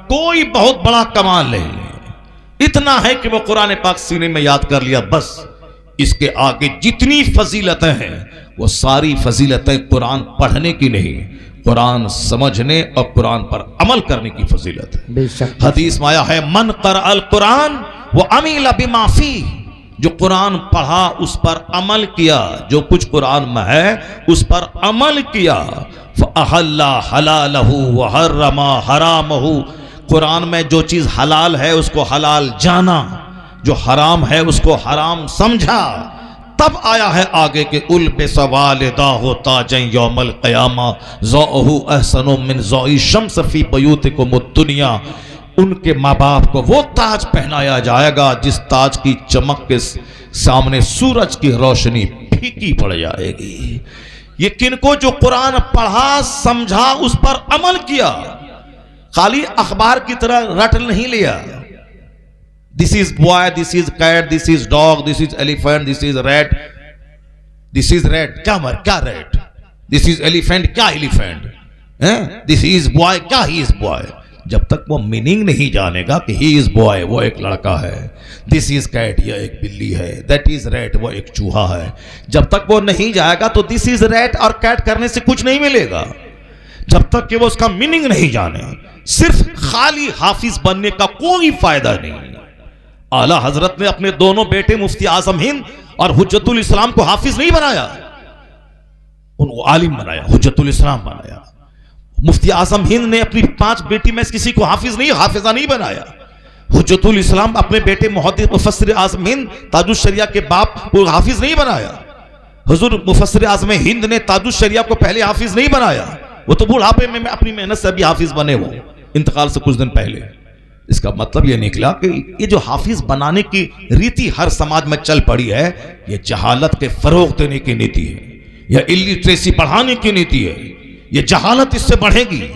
کوئی بہت بڑا کمال نہیں ہے. اتنا ہے کہ وہ قرآن پاک سینے میں یاد کر لیا بس. اس کے آگے جتنی فضیلتیں ہیں وہ ساری فضیلتیں قرآن پڑھنے کی نہیں، قرآن سمجھنے اور قرآن پر عمل کرنے کی فضیلت ہے. بے شک. حدیث میں آیا ہے من قرأ القرآن وعمل بما فیہ، جو قرآن پڑھا اس پر عمل کیا، جو کچھ قرآن میں ہے اس پر عمل کیا، فأحل حلالہ وحرم حرامہ، قرآن میں جو چیز حلال ہے اس کو حلال جانا، جو حرام ہے اس کو حرام سمجھا. تب آیا ہے آگے کہ البس والداہ تاجا یوم القیامہ ضوءہ احسن من ضوء الشمس فی بیوتکم الدنیا، ان کے ماں باپ کو وہ تاج پہنایا جائے گا جس تاج کی چمک کے سامنے سورج کی روشنی پھیکی پڑ جائے گی. یہ کن کو؟ جو قرآن پڑھا، سمجھا، اس پر عمل کیا، خالی اخبار کی طرح رٹ نہیں لیا. This is boy, this is cat, this is dog, this is elephant, this is rat, this is rat, کیا rat, this is elephant, کیا elephant, this is boy, کیا he is boy. جب تک وہ میننگ نہیں جانے گا کہ he is boy وہ ایک لڑکا ہے، this is cat یہ ایک بلی ہے، that is rat وہ ایک چوہا ہے، جب تک وہ نہیں جائے گا تو this is rat اور cat کرنے سے کچھ نہیں ملے گا. جب تک کہ وہ اس کا میننگ نہیں جانے، صرف خالی حافظ بننے کا کوئی فائدہ نہیں. اعلیٰ حضرت نے اپنے دونوں بیٹے مفتی اعظم ہند اور حجت الاسلام کو حافظ نہیں بنایا، ان کو عالم بنایا، حجت الاسلام بنایا. مفتی اعظم ہند نے اپنی 5 بیٹی میں کسی کو حافظ نہیں، حافظہ نہیں بنایا. حجت الاسلام اپنے بیٹے محدث مفسر اعظم ہند تاج الشریعہ کے باپ کو حافظ نہیں بنایا. حضور مفسر اعظم ہند نے تاج الشریعہ کو پہلے حافظ نہیں بنایا، وہ تو بڑھاپے میں اپنی محنت سے بھی حافظ بنے، وہ انتقال سے کچھ دن پہلے. اس کا مطلب یہ نکلا کہ یہ جو حافظ بنانے کی ریتی ہر سماج میں چل پڑی ہے، یہ جہالت کے فروغ دینے کی نیتی ہے، یہ الٹریسی بڑھانے کی نیتی ہے. یہ جہالت اس سے بڑھے گی،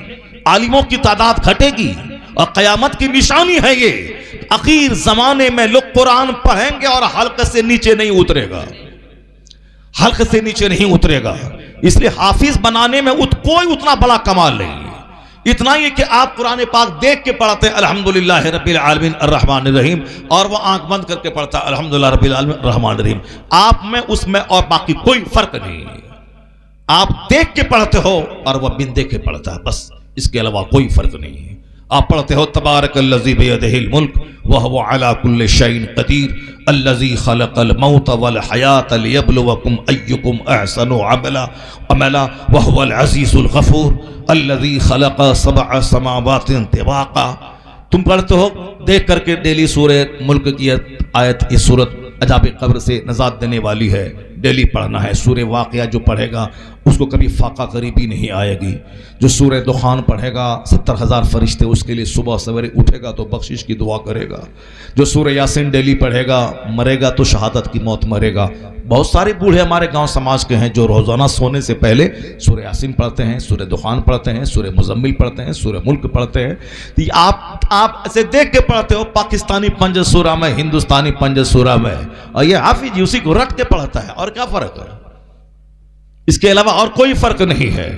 عالموں کی تعداد گھٹے گی، اور قیامت کی نشانی ہے یہ اخیر زمانے میں لوگ قرآن پڑھیں گے اور حلق سے نیچے نہیں اترے گا، حلق سے نیچے نہیں اترے گا. اس لیے حافظ بنانے میں کوئی اتنا بڑا کمال نہیں ہے. اتنا یہ کہ آپ قرآن پاک دیکھ کے پڑھتے ہیں الحمدللہ رب العالمین الرحمن الرحیم، اور وہ آنکھ بند کر کے پڑھتا ہے الحمدللہ رب العالمین الرحمن الرحیم. آپ میں اس میں اور باقی کوئی فرق نہیں. آپ دیکھ کے پڑھتے ہو اور وہ بن دیکھ کے پڑھتا ہے، بس اس کے علاوہ کوئی فرق نہیں ہے. آپ پڑھتے ہو تبارک الذی بیدہ الملک وہو علی کل شیء قدیر الذی خلق الموت والحیاۃ لیبلوکم ایکم احسن عملا وہو العزیز الغفور الذی خلق 7 سماوات طباقا. تم پڑھتے ہو دیکھ کر کے ڈیلی سورہ ملک کی آیت، یہ سورت عذاب قبر سے نجات دینے والی ہے، ڈیلی پڑھنا ہے. سورہ واقعہ جو پڑھے گا اس کو کبھی فاقہ غریبی نہیں آئے گی. جو سورہ دخان پڑھے گا 70,000 فرشتے اس کے لیے صبح سویرے اٹھے گا تو بخشش کی دعا کرے گا. جو سورہ یاسین ڈیلی پڑھے گا مرے گا تو شہادت کی موت مرے گا. بہت سارے بوڑھے ہمارے گاؤں سماج کے ہیں جو روزانہ سونے سے پہلے سورہ یاسین پڑھتے ہیں، سورہ دخان پڑھتے ہیں، سورہ مزمل پڑھتے ہیں، سورہ ملک پڑھتے ہیں. آپ ایسے دیکھ کے پڑھتے ہو پاکستانی پنج سورہ میں، ہندوستانی پنج سورہ میں، اور یہ حافظ اسی کو رٹ کے پڑھتا ہے. اور کیا فرق ہے؟ اس کے علاوہ اور کوئی فرق نہیں ہے.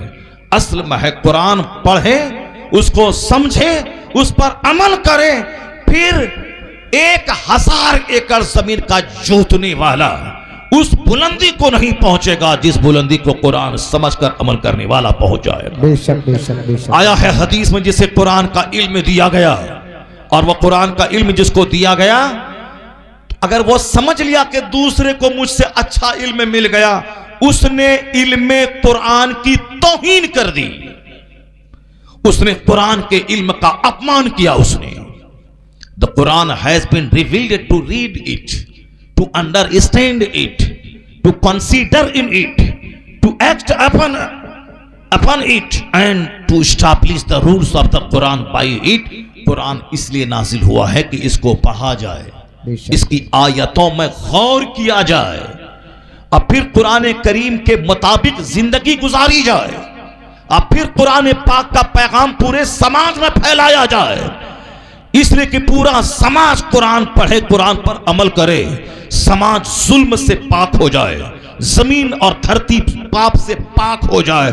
اصل میں ہے قرآن پڑھیں، اس کو سمجھیں، اس پر عمل کریں، پھر 1000 ایکڑ زمین کا جوتنے والا اس بلندی کو نہیں پہنچے گا جس بلندی کو قرآن سمجھ کر عمل کرنے والا پہنچ جائے گا. بے شک بے شک بے شک. آیا ہے حدیث میں جسے قرآن کا علم دیا گیا، اور وہ قرآن کا علم جس کو دیا گیا اگر وہ سمجھ لیا کہ دوسرے کو مجھ سے اچھا علم مل گیا، اس نے علم قرآن کی توہین کر دی، اس نے قرآن کے علم کا اپمان کیا. اس نے The Quran has been revealed to read it, to understand it, to consider in it, to act upon it and to establish the rules of the Quran by it. قرآن اس لیے نازل ہوا ہے کہ اس کو پڑھا جائے، اس کی آیتوں میں غور کیا جائے، اور پھر قرآن کریم کے مطابق زندگی گزاری جائے، اور پھر قرآن پاک کا پیغام پورے سماج میں پھیلایا جائے. اس لیے کہ پورا سماج قرآن پڑھے، قرآن پر عمل کرے، سماج ظلم سے پاک ہو جائے، زمین اور دھرتی پاپ سے پاک ہو جائے.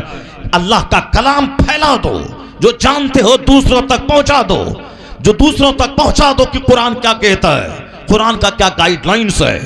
اللہ کا کلام پھیلا دو، جو جانتے ہو دوسروں تک پہنچا دو، جو دوسروں تک پہنچا دو کہ قرآن کیا کہتا ہے، قرآن کا کیا گائیڈ لائنز ہے.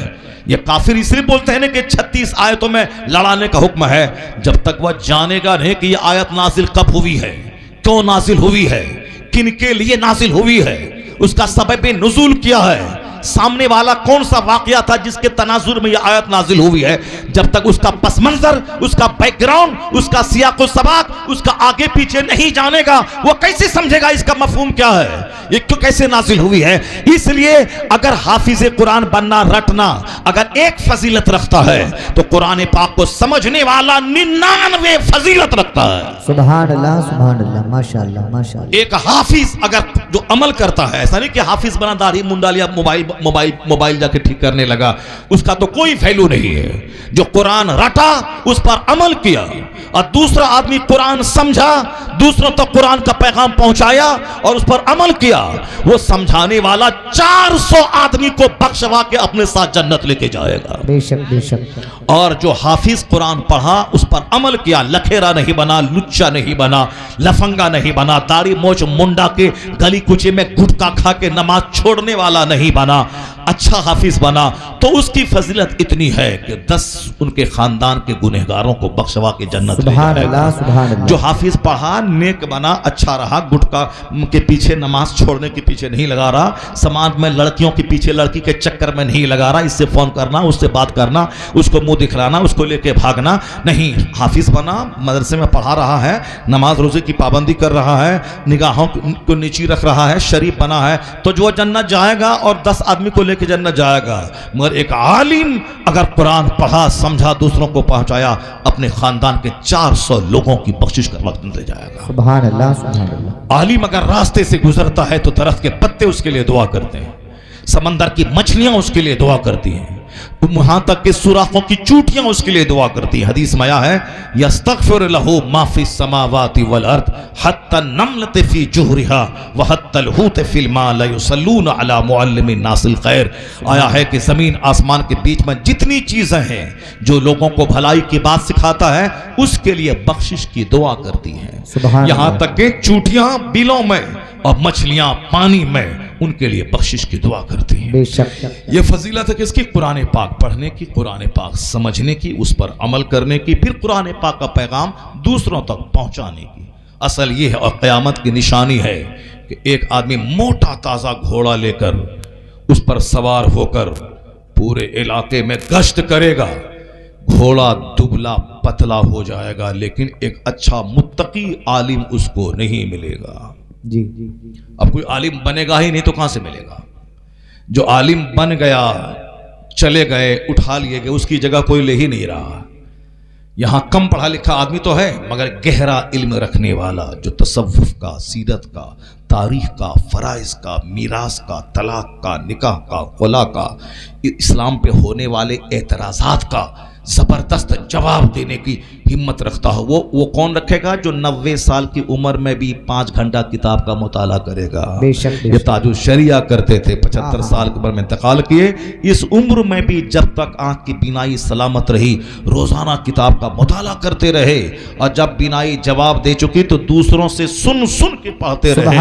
یہ کافر اس لیے بولتے ہیں کہ 36 آیتوں میں لڑانے کا حکم ہے، جب تک وہ جانے گا نہیں کہ یہ آیت نازل کب ہوئی ہے، کیوں نازل ہوئی ہے، کن کے لیے نازل ہوئی ہے، اس کا سبب نزول کیا ہے، سامنے والا کون سا واقعہ تھا جس کے تناظر میں یہ آیت نازل ہوئی ہے. جب تک اس کا پس منظر، اس کا بیک گراؤنڈ، اس کا سیاق و سباق، اس کا آگے پیچھے نہیں جانے گا، وہ کیسے سمجھے گا اس کا مفہوم کیا ہے، یہ کیوں کیسے نازل ہوئی ہے. اس لیے اگر حافظ قرآن بننا، رٹنا اگر ایک فضیلت رکھتا ہے تو قرآن پاک کو سمجھنے والا 99 فضیلت رکھتا ہے. سبحان اللہ، ماشاءاللہ ماشاءاللہ. ایک حافظ اگر جو عمل کرتا ہے، ایسا نہیں کہ حافظ بنا داڑھی منڈا لیا، موبائل جا کے ٹھیک کرنے لگا، اس کا تو کوئی ویلیو نہیں ہے. جو قرآن رٹا، اس پر عمل کیا، اور دوسرا آدمی قرآن سمجھا، دوسروں تک قرآن کا پیغام پہنچایا اور اس پر عمل کیا، وہ سمجھانے والا 400 آدمی کو بخشوا کے اپنے ساتھ جنت لے کے جائے گا. بے شک بے شک. اور جو حافظ قرآن پڑھا، اس پر عمل کیا، لکھیرا نہیں بنا، لچا نہیں بنا، لفنگا نہیں بنا، داڑھی موچ منڈا کے گلی کوچے میں گٹکا کھا کے نماز چھوڑنے والا نہیں بنا، اچھا حافظ بنا، تو اس کی فضیلت اتنی ہے کہ 10 ان کے خاندان کے گنہگاروں کو بخشوا کے جنت لے سبحان جائے گا. اللہ سبحان اللہ. جو حافظ پڑھا، نیک بنا، اچھا رہا، گٹکا کے پیچھے، نماز چھوڑنے کے پیچھے نہیں لگا رہا، سماج میں لڑکیوں کے پیچھے، لڑکی کے چکر میں نہیں لگا رہا، اس سے فون کرنا، اس سے بات کرنا، اس کو منہ دکھلانا، اس کو لے کے بھاگنا نہیں. حافظ بنا، مدرسے میں پڑھا رہا ہے، نماز روزے کی پابندی کر رہا ہے، نگاہوں کو نیچی رکھ رہا ہے، شریف بنا ہے، تو جو جنت جائے گا اور 10 آدمی کو لے کے جنت جائے گا. مگر ایک عالم اگر قرآن پڑھا، سمجھا، دوسروں کو پہنچایا، اپنے خاندان کے 400 لوگوں کی بخشش کر وقت لے جائے گا. سبحان اللہ سبحان اللہ. عالم اگر راستے سے گزرتا ہے تو درخت کے پتے اس کے لیے دعا کرتے ہیں، سمندر کی مچھلیاں اس کے لیے دعا کرتی ہیں، وہاں تک کہ سوراخوں کی چوٹیاں اس کے لیے دعا کرتی ہیں. حدیث میں آیا ہے یستغفر له ما فی السماوات والارض حتی النملۃ فی جحرها وحتی الحوت فی الماء لا یصلون علی معلم الناس الخیر. آیا ہے کہ زمین آسمان کے بیچ میں جتنی چیزیں ہیں جو لوگوں کو بھلائی کی بات سکھاتا ہے، اس کے لیے بخشش کی دعا کرتی ہیں. یہاں تک کہ چوٹیاں بلوں میں اور مچھلیاں پانی میں ان کے لیے بخشش کی دعا کرتی ہیں. بے شک. یہ فضیلت ہے کس کی؟ قرآن پاک پڑھنے کی، قرآن پاک سمجھنے کی، اس پر عمل کرنے کی، پھر قرآن پاک کا پیغام دوسروں تک پہنچانے کی. اصل یہ ہے اور قیامت کی نشانی ہے کہ ایک آدمی موٹا تازہ گھوڑا لے کر اس پر سوار ہو کر پورے علاقے میں گشت کرے گا. گھوڑا دبلا پتلا ہو جائے گا، لیکن ایک اچھا متقی عالم اس کو نہیں ملے گا. جی. اب کوئی عالم بنے گا ہی نہیں تو کہاں سے ملے گا؟ جو عالم بن گیا، چلے گئے، اٹھا لیے گئے، اس کی جگہ کوئی لے ہی نہیں رہا. یہاں کم پڑھا لکھا آدمی تو ہے، مگر گہرا علم رکھنے والا، جو تصوف کا، سیرت کا، تاریخ کا، فرائض کا، میراث کا، طلاق کا، نکاح کا، خلا کا، اسلام پہ ہونے والے اعتراضات کا زبردست جواب دینے کی ہمت رکھتا ہو، وہ کون رکھے گا؟ جو 90 سال کی عمر میں بھی 5 گھنٹہ کتاب کا مطالعہ کرے گا. بے شک. یہ تاج الشریعہ کرتے تھے، 75 سال کی عمر میں انتقال کیے. اس عمر میں بھی جب تک آنکھ کی بینائی سلامت رہی، روزانہ کتاب کا مطالعہ کرتے رہے، اور جب بینائی جواب دے چکی تو دوسروں سے سن کے پڑھتے رہے.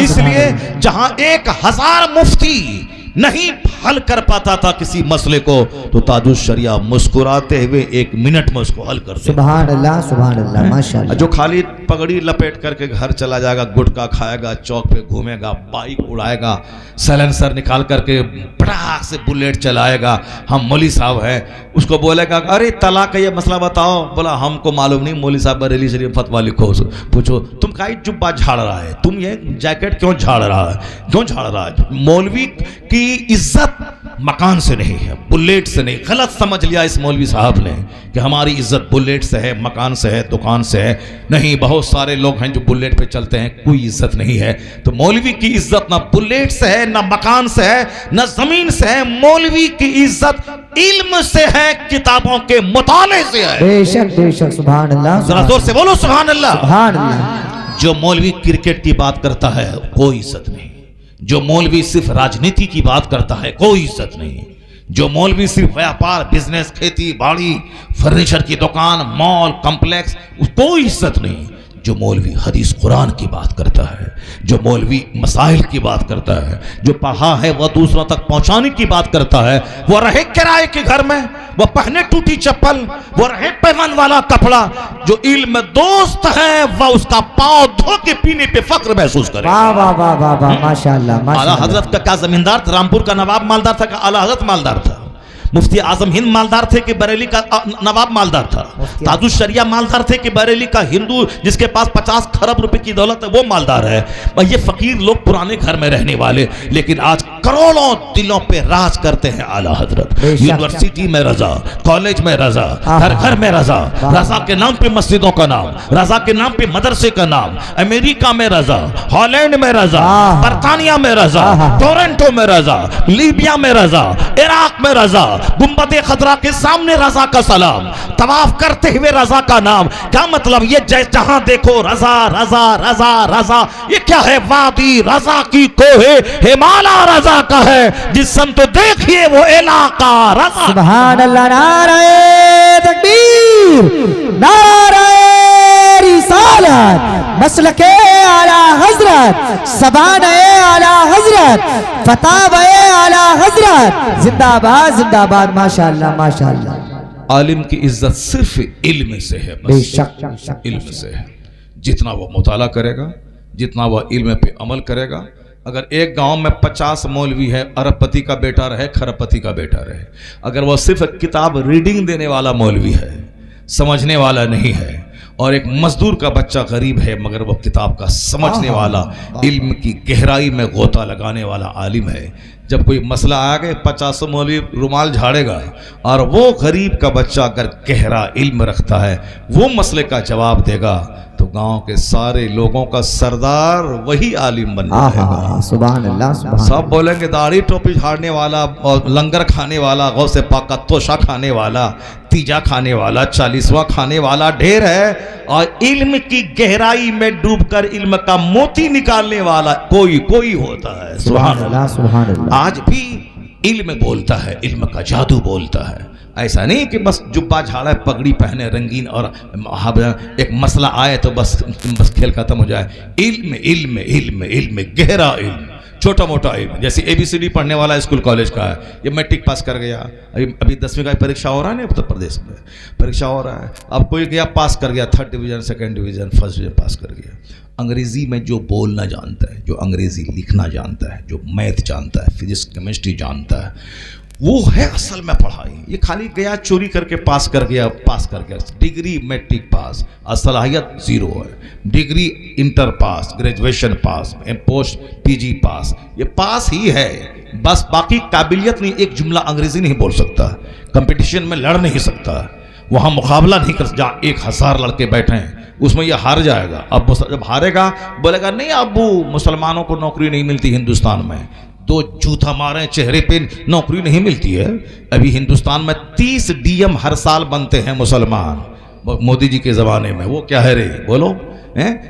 اس لیے جہاں 1000 مفتی نہیں حل کر پاتا تھا کسی مسئلے کو تو تاج الشریعہ مسکراتے ہوئے 1 منٹ میں اس کو حل کر دیتا. سبحان اللہ ماشاءاللہ. جو خالی پگڑی لپیٹ کر کے گھر چلا جائے گا, گٹکا کھائے گا, چوک پہ گھومے گا, بائک اڑائے گا, سائلنسر نکال کر کے پڑاک سے بلیٹ چلائے گا, ہم مولوی صاحب ہیں, اس کو بولے گا ارے طلاق کا یہ مسئلہ بتاؤ, بولا ہم کو معلوم نہیں, مولوی صاحب بریلی شریف فتویٰ لکھو, پوچھو تم کا جبہ جھاڑ رہا ہے, تم یہ جیکٹ کیوں جھاڑ رہا ہے. مولوی کی عزت مکان سے نہیں ہے, بلیٹ سے نہیں. غلط سمجھ لیا اس مولوی صاحب نے کہ ہماری عزت بلیٹ سے ہے, مکان سے ہے, دکان سے ہے. نہیں, بہت سارے لوگ ہیں جو بلیٹ پہ چلتے ہیں, کوئی عزت نہیں ہے. تو مولوی کی عزت نہ بلیٹ سے ہے, نہ مکان سے ہے, نہ زمین سے ہے. مولوی کی عزت علم سے ہے, کتابوں کے مطالعے سے ہے. بے شک سبحان اللہ. ذرا زور سے بولو سبحان اللہ. سبحان اللہ. جو مولوی کرکٹ کی بات کرتا ہے کوئی عزت نہیں. جو مولوی صرف راجنیتی کی بات کرتا ہے کوئی عزت نہیں. جو مولوی صرف ویاپار, بزنس, کھیتی باڑی, فرنیچر کی دکان, مال, کمپلیکس, کوئی عزت نہیں. جو مولوی حدیث قرآن کی بات کرتا ہے, جو مولوی مسائل کی بات کرتا ہے, جو پڑھا ہے وہ دوسروں تک پہنچانے کی بات کرتا ہے, وہ رہے کرائے کے گھر میں, وہ پہنے ٹوٹی چپل, وہ رہے پیمن والا کپڑا, جو علم دوست ہے وہ اس کا پاؤں دھو کے پینے پہ فخر محسوس کرے. واہ واہ واہ واہ واہ ماشاءاللہ. اعلیٰ حضرت کا کیا زمیندار تھا؟ رامپور کا نواب مالدار تھا کہ اعلیٰ حضرت مالدار تھا؟ مفتی اعظم ہند مالدار تھے کہ بریلی کا نواب مالدار تھا؟ تاج الشریعہ مالدار تھے کہ بریلی کا ہندو جس کے پاس 50 کھرب روپے کی دولت ہے وہ مالدار ہے؟ یہ فقیر لوگ پرانے گھر میں رہنے والے, لیکن آج کروڑوں دلوں پہ راج کرتے ہیں اعلیٰ حضرت. یونیورسٹی میں رضا, کالج میں رضا, ہر گھر میں رضا, رضا کے نام پہ مسجدوں کا نام, رضا کے نام پہ مدرسے کا نام, امریکہ میں رضا, ہالینڈ میں رضا, برطانیہ میں رضا, ٹورنٹو میں رضا, لیبیا میں رضا, عراق میں رضا, گنبد خضرا کے سامنے رضا کا سلام, طواف کرتے ہوئے رضا کا نام. کیا مطلب؟ یہ جہاں دیکھو رضا رضا رضا رضا. یہ کیا ہے؟ وادی رضا کی کوہ ہمالا رضا کا ہے, جس سمت دیکھیے وہ علاقہ رضا. سبحان اللہ. نعرہ تکبیر, نعرہ رسالت, مسلک اعلیٰ حضرت, سبانہ اعلیٰ حضرت, فتاوی اعلیٰ حضرت, زندہ باد زندہ باد. ماشاءاللہ ماشاءاللہ. عالم کی عزت صرف علم سے ہے, بے بس شک علم سے ہے. جتنا وہ مطالعہ کرے گا, جتنا وہ علم پہ عمل کرے گا. اگر ایک گاؤں میں 50 مولوی ہے, ارب پتی کا بیٹا رہے, کھرب پتی کا بیٹا رہے, اگر وہ صرف کتاب ریڈنگ دینے والا مولوی ہے, سمجھنے والا نہیں ہے, اور ایک مزدور کا بچہ غریب ہے مگر وہ کتاب کا سمجھنے والا, علم کی گہرائی میں غوطہ لگانے والا عالم ہے, جب کوئی مسئلہ آ گئے 50 مولوی رومال جھاڑے گا, اور وہ غریب کا بچہ اگر گہرا علم رکھتا ہے وہ مسئلے کا جواب دے گا, تو گاؤں کے سارے لوگوں کا سردار وہی عالم بن جائے گا. سبحان اللہ. سبحان سب بولیں گے داڑھی ٹوپی جھاڑنے والا, اور لنگر کھانے والا, غوث پاک کا توشہ کھانے والا, تیجا کھانے والا, 40واں کھانے والا ڈھیر ہے, اور علم کی گہرائی میں ڈوب کر علم کا موتی نکالنے والا کوئی ہوتا ہے. سبحان اللہ. سبحان اللہ. آج بھی علم بولتا ہے, علم کا جادو بولتا ہے. ایسا نہیں کہ بس جبہ جھاڑا ہے, پگڑی پہنے رنگین, اور ایک مسئلہ آئے تو بس کھیل ختم ہو جائے. علم علم علم علم, گہرا علم, چھوٹا موٹا علم. جیسے ABCD پڑھنے والا اسکول کالج کا ہے, یہ میٹرک پاس کر گیا, ابھی 10ویں کا پریکشا ہو رہا ہے نا اتر پردیش میں, پریکشا ہو رہا ہے, اب کوئی گیا پاس کر گیا, 3rd division 2nd division 1st division پاس کر گیا. انگریزی میں جو بولنا جانتا ہے, جو انگریزی لکھنا جانتا ہے, جو میتھ جانتا ہے, فزکس کیمسٹری جانتا ہے, وہ ہے اصل میں پڑھائی. یہ خالی گیا چوری کر کے پاس کر گیا, ڈگری میٹرک پاس, صلاحیت 0 ہے. ڈگری انٹر پاس, گریجویشن پاس, پوسٹ PG پاس, یہ پاس ہی ہے بس, باقی قابلیت نہیں. ایک جملہ انگریزی نہیں بول سکتا, کمپٹیشن میں لڑ نہیں سکتا, وہاں مقابلہ نہیں کر, جہاں 1000 لڑکے بیٹھے ہیں اس میں یہ ہار جائے گا. اب جب ہارے گا بولے گا نہیں ابو مسلمانوں کو نوکری نہیں ملتی ہندوستان میں, 2 جوتا مارے چہرے پہ, نوکری نہیں ملتی ہے. ابھی ہندوستان میں 30 DM ہر سال بنتے ہیں مسلمان, مودی جی کے زمانے میں. وہ کیا ہے رے, بولو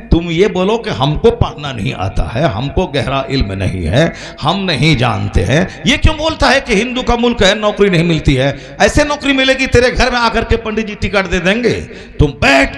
تم یہ بولو کہ ہم کو پڑھنا نہیں آتا ہے, ہم کو گہرا علم نہیں ہے, ہم نہیں جانتے ہیں. یہ کیوں بولتا ہے کہ ہندو کا ملک ہے نوکری نہیں ملتی ہے؟ ایسے نوکری ملے گی تیرے گھر میں آ کر کے پنڈت جی ٹکٹ دے دیں گے, تم بیٹھ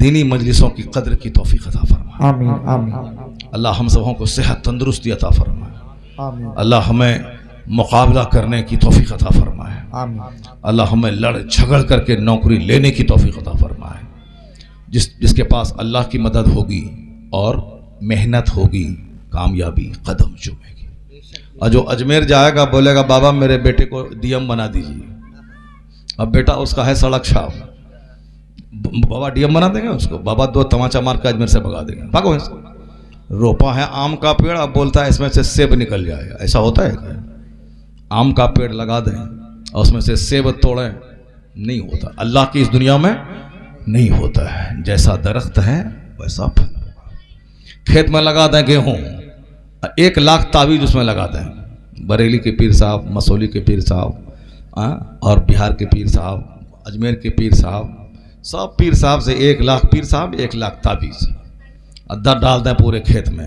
دینی مجلسوں کی قدر کی توفیق عطا فرمائے. آمین آمین اللہ ہم سبوں کو صحت تندرستی عطا فرمائے. آمین اللہ ہمیں مقابلہ کرنے کی توفیق عطا فرمائے. آمین اللہ ہمیں لڑ جھگڑ کر کے نوکری لینے کی توفیق عطا فرمائے. جس کے پاس اللہ کی مدد ہوگی اور محنت ہوگی کامیابی قدم چومے گی. اور جو اجمیر جائے گا بولے گا بابا میرے بیٹے کو ڈی ایم بنا دیجیے. اب بیٹا اس کا ہے سڑک چھاپ, بابا ڈی ایم بنا دیں گے اس کو. بابا 2 تماچا مار کے اجمیر سے بھگا دیں گے. بھاگو اس کو. روپا ہے آم کا پیڑ, اب بولتا ہے اس میں سے سیب نکل جائے گا. ایسا ہوتا ہے کیا؟ آم کا پیڑ لگا دیں اور اس میں سے سیب توڑیں, نہیں ہوتا. اللہ کی اس دنیا میں نہیں ہوتا ہے. جیسا درخت ہے ویسا پھل. کھیت میں لگا دیں گیہوں, 1 لاکھ تعویذ اس میں لگا دیں. بریلی کے پیر صاحب, مسولی کے پیر صاحب اور بہار کے پیر صاحب, اجمیر کے پیر صاحب, سب پیر صاحب سے 1 لاکھ پیر صاحب 1 لاکھ تعویذ ادھر ڈال دیں پورے کھیت میں.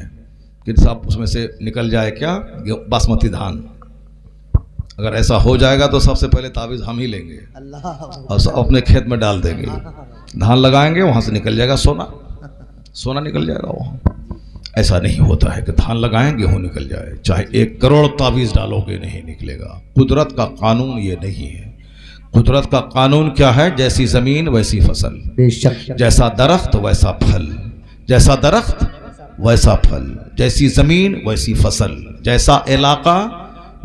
پیر صاحب اس میں سے نکل جائے کیا؟ باسمتی دھان. اگر ایسا ہو جائے گا تو سب سے پہلے تعویذ ہم ہی لیں گے اور اپنے کھیت میں ڈال دیں گے. دھان لگائیں گے, وہاں سے نکل جائے گا سونا. سونا نکل جائے گا وہاں. ایسا نہیں ہوتا ہے کہ دھان لگائیں گے وہ نکل جائے. چاہے 1 کروڑ تعویذ ڈالو گے نہیں نکلے گا. قدرت کا قانون یہ نہیں ہے. قدرت کا قانون کیا ہے؟ جیسی زمین ویسی فصل, بے شک جیسا درخت ویسا پھل. جیسا درخت ویسا پھل, جیسی زمین ویسی فصل, جیسا علاقہ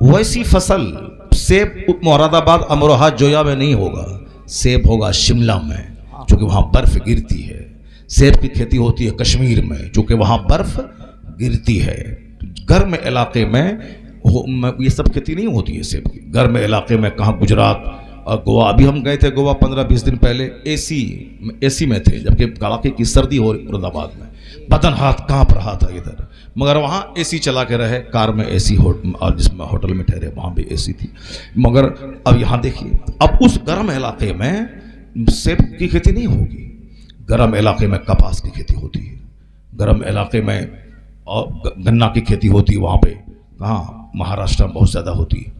ویسی فصل. سیب مراد آباد امروہہ جویا میں نہیں ہوگا, سیب ہوگا شملہ میں چونکہ وہاں برف گرتی ہے. سیب کی کھیتی ہوتی ہے کشمیر میں چونکہ وہاں برف گرتی ہے. گرم علاقے میں یہ سب کھیتی نہیں ہوتی ہے سیب کی. گرم علاقے میں کہاں گجرات اور گوا. ابھی ہم گئے تھے گوا 15-20 دن پہلے, اے سی میں تھے جبکہ کڑاکے کی سردی ہو رہی مراد آباد میں. بدن ہاتھ کانپ رہا تھا ادھر, مگر وہاں اے سی چلا کے رہے. کار میں اے سی, اور جس میں ہوٹل میں ٹھہرے وہاں بھی اے سی تھی. مگر اب یہاں دیکھیے, اب اس گرم علاقے میں سیب کی کھیتی نہیں ہوگی. گرم علاقے میں کپاس کی کھیتی ہوتی ہے. گرم علاقے میں اور گنا کی کھیتی ہوتی ہے. وہاں پہ کہاں مہاراشٹر میں بہت زیادہ ہوتی ہے.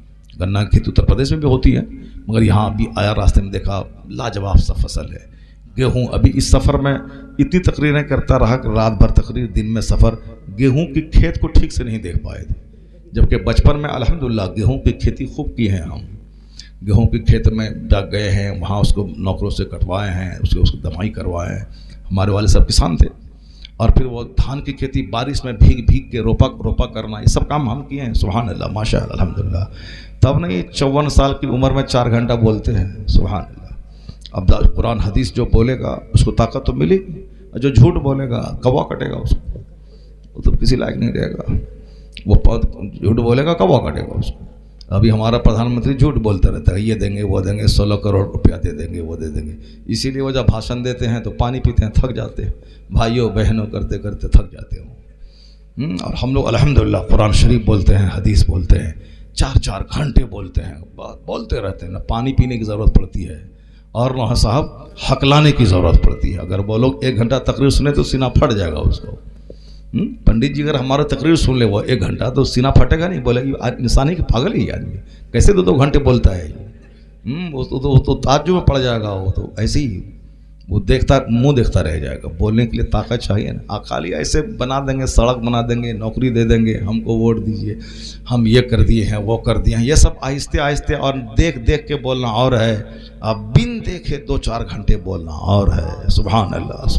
گنا کی کھیتی اتر پردیش میں بھی ہوتی ہے, مگر یہاں بھی آیا راستے میں دیکھا لاجواب سا فصل ہے. گیہوں, ابھی اس سفر میں اتنی تقریریں کرتا رہا کہ رات بھر تقریر, دن میں سفر. گیہوں کی کھیت کو ٹھیک سے نہیں دیکھ پائے تھے, جبکہ بچپن میں الحمدللہ گیہوں کی کھیتی خوب کی ہے. ہم گیہوں کی کھیت میں جا گئے ہیں, وہاں اس کو نوکروں سے کٹوائے ہیں, اس کو دمائی کروائے ہیں. ہمارے والد صاحب کسان تھے. اور پھر وہ دھان کی کھیتی بارش میں بھیگ کے روپا کرنا, یہ سب کام ہم کیے ہیں. سبحان اللہ, ماشاء اللہ, الحمدللہ. تب نہیں 54 سال کی عمر میں 4 گھنٹہ بولتے ہیں. سبحان اللہ. اب قرآن حدیث جو بولے گا اس کو طاقت تو ملے گی, جو جھوٹ بولے گا کوا کٹے گا اس کو, وہ تو کسی لائق نہیں رہے گا. وہ جھوٹ بولے گا کوا کٹے گا اس کو. ابھی ہمارا پردھان منتری جھوٹ بولتا رہتا ہے, یہ دیں گے وہ دیں گے, 16 کروڑ روپیہ دے دیں گے وہ دے دیں گے. اسی لیے وہ جب بھاشن دیتے ہیں تو پانی پیتے ہیں, تھک جاتے ہیں. بھائیوں بہنوں کرتے کرتے تھک جاتے ہوں. اور ہم لوگ الحمدللہ قرآن شریف بولتے ہیں, حدیث بولتے ہیں, 4 گھنٹے بولتے ہیں, بولتے رہتے ہیں. نہ پانی پینے کی ضرورت پڑتی ہے اور نہ صاحب ہکلانے کی ضرورت پڑتی ہے. اگر وہ لوگ 1 گھنٹہ تقریر سنے تو سینہ پھٹ جائے گا اس کو. پنڈت جی اگر ہمارا تقریر سن لے وہ 1 گھنٹہ تو سینہ پھٹے گا نہیں. بولے انسان ہی پاگل ہی آدمی, کیسے 2 گھنٹے بولتا ہے. وہ تو تعجب میں پڑ جائے گا. وہ تو ایسے ہی وہ منہ دیکھتا رہ جائے گا. بولنے کے لیے طاقت چاہیے نا. خالی ایسے بنا دیں گے, سڑک بنا دیں گے, نوکری دے دیں گے, ہم کو ووٹ دیجئے, ہم یہ کر دیے ہیں وہ کر دیے ہیں. یہ سب آہستہ آہستہ اور دیکھ کے بولنا اور ہے, اب بن دیکھے 2-4 گھنٹے بولنا اور ہے. سبحان اللہ.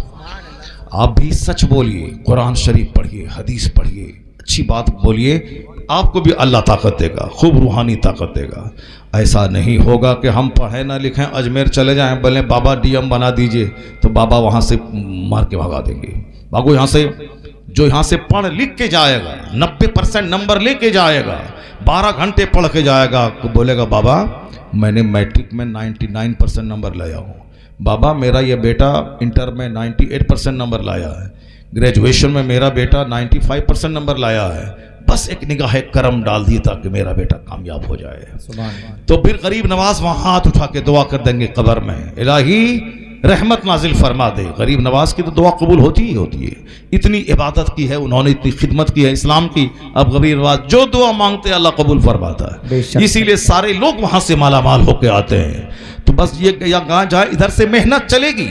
آپ بھی سچ بولیے, قرآن شریف پڑھیے, حدیث پڑھیے, اچھی بات بولیے, آپ کو بھی اللہ طاقت دے گا, خوب روحانی طاقت دے گا. ایسا نہیں ہوگا کہ ہم پڑھیں نہ لکھیں, اجمیر چلے جائیں, بولیں بابا ڈی ایم بنا دیجئے, تو بابا وہاں سے مار کے بھگا دیں گے. باگو یہاں سے, جو یہاں سے پڑھ لکھ کے جائے گا 90% نمبر لے کے جائے گا, 12 گھنٹے پڑھ کے جائے گا, تو بولے گا بابا میں نے میٹرک میں 99% نمبر لایا ہوں, بابا میرا یہ بیٹا انٹر میں 98% نمبر لایا ہے, گریجویشن میں میرا بیٹا 95% نمبر لایا ہے, بس ایک نگاہ کرم ڈال دی تاکہ میرا بیٹا کامیاب ہو جائے. تو پھر غریب نواز وہاں ہاتھ اٹھا کے دعا کر دیں گے قبر میں, الہی رحمت نازل فرما دے. غریب نواز کی تو دعا قبول ہوتی ہی ہوتی ہے. اتنی عبادت کی ہے انہوں نے, اتنی خدمت کی ہے اسلام کی. اب غریب نواز جو دعا مانگتے ہیں اللہ قبول فرماتا ہے. اسی لیے سارے لوگ وہاں سے مالا مال ہو کے آتے ہیں. تو بس یہ گاں جائے, ادھر سے محنت چلے گی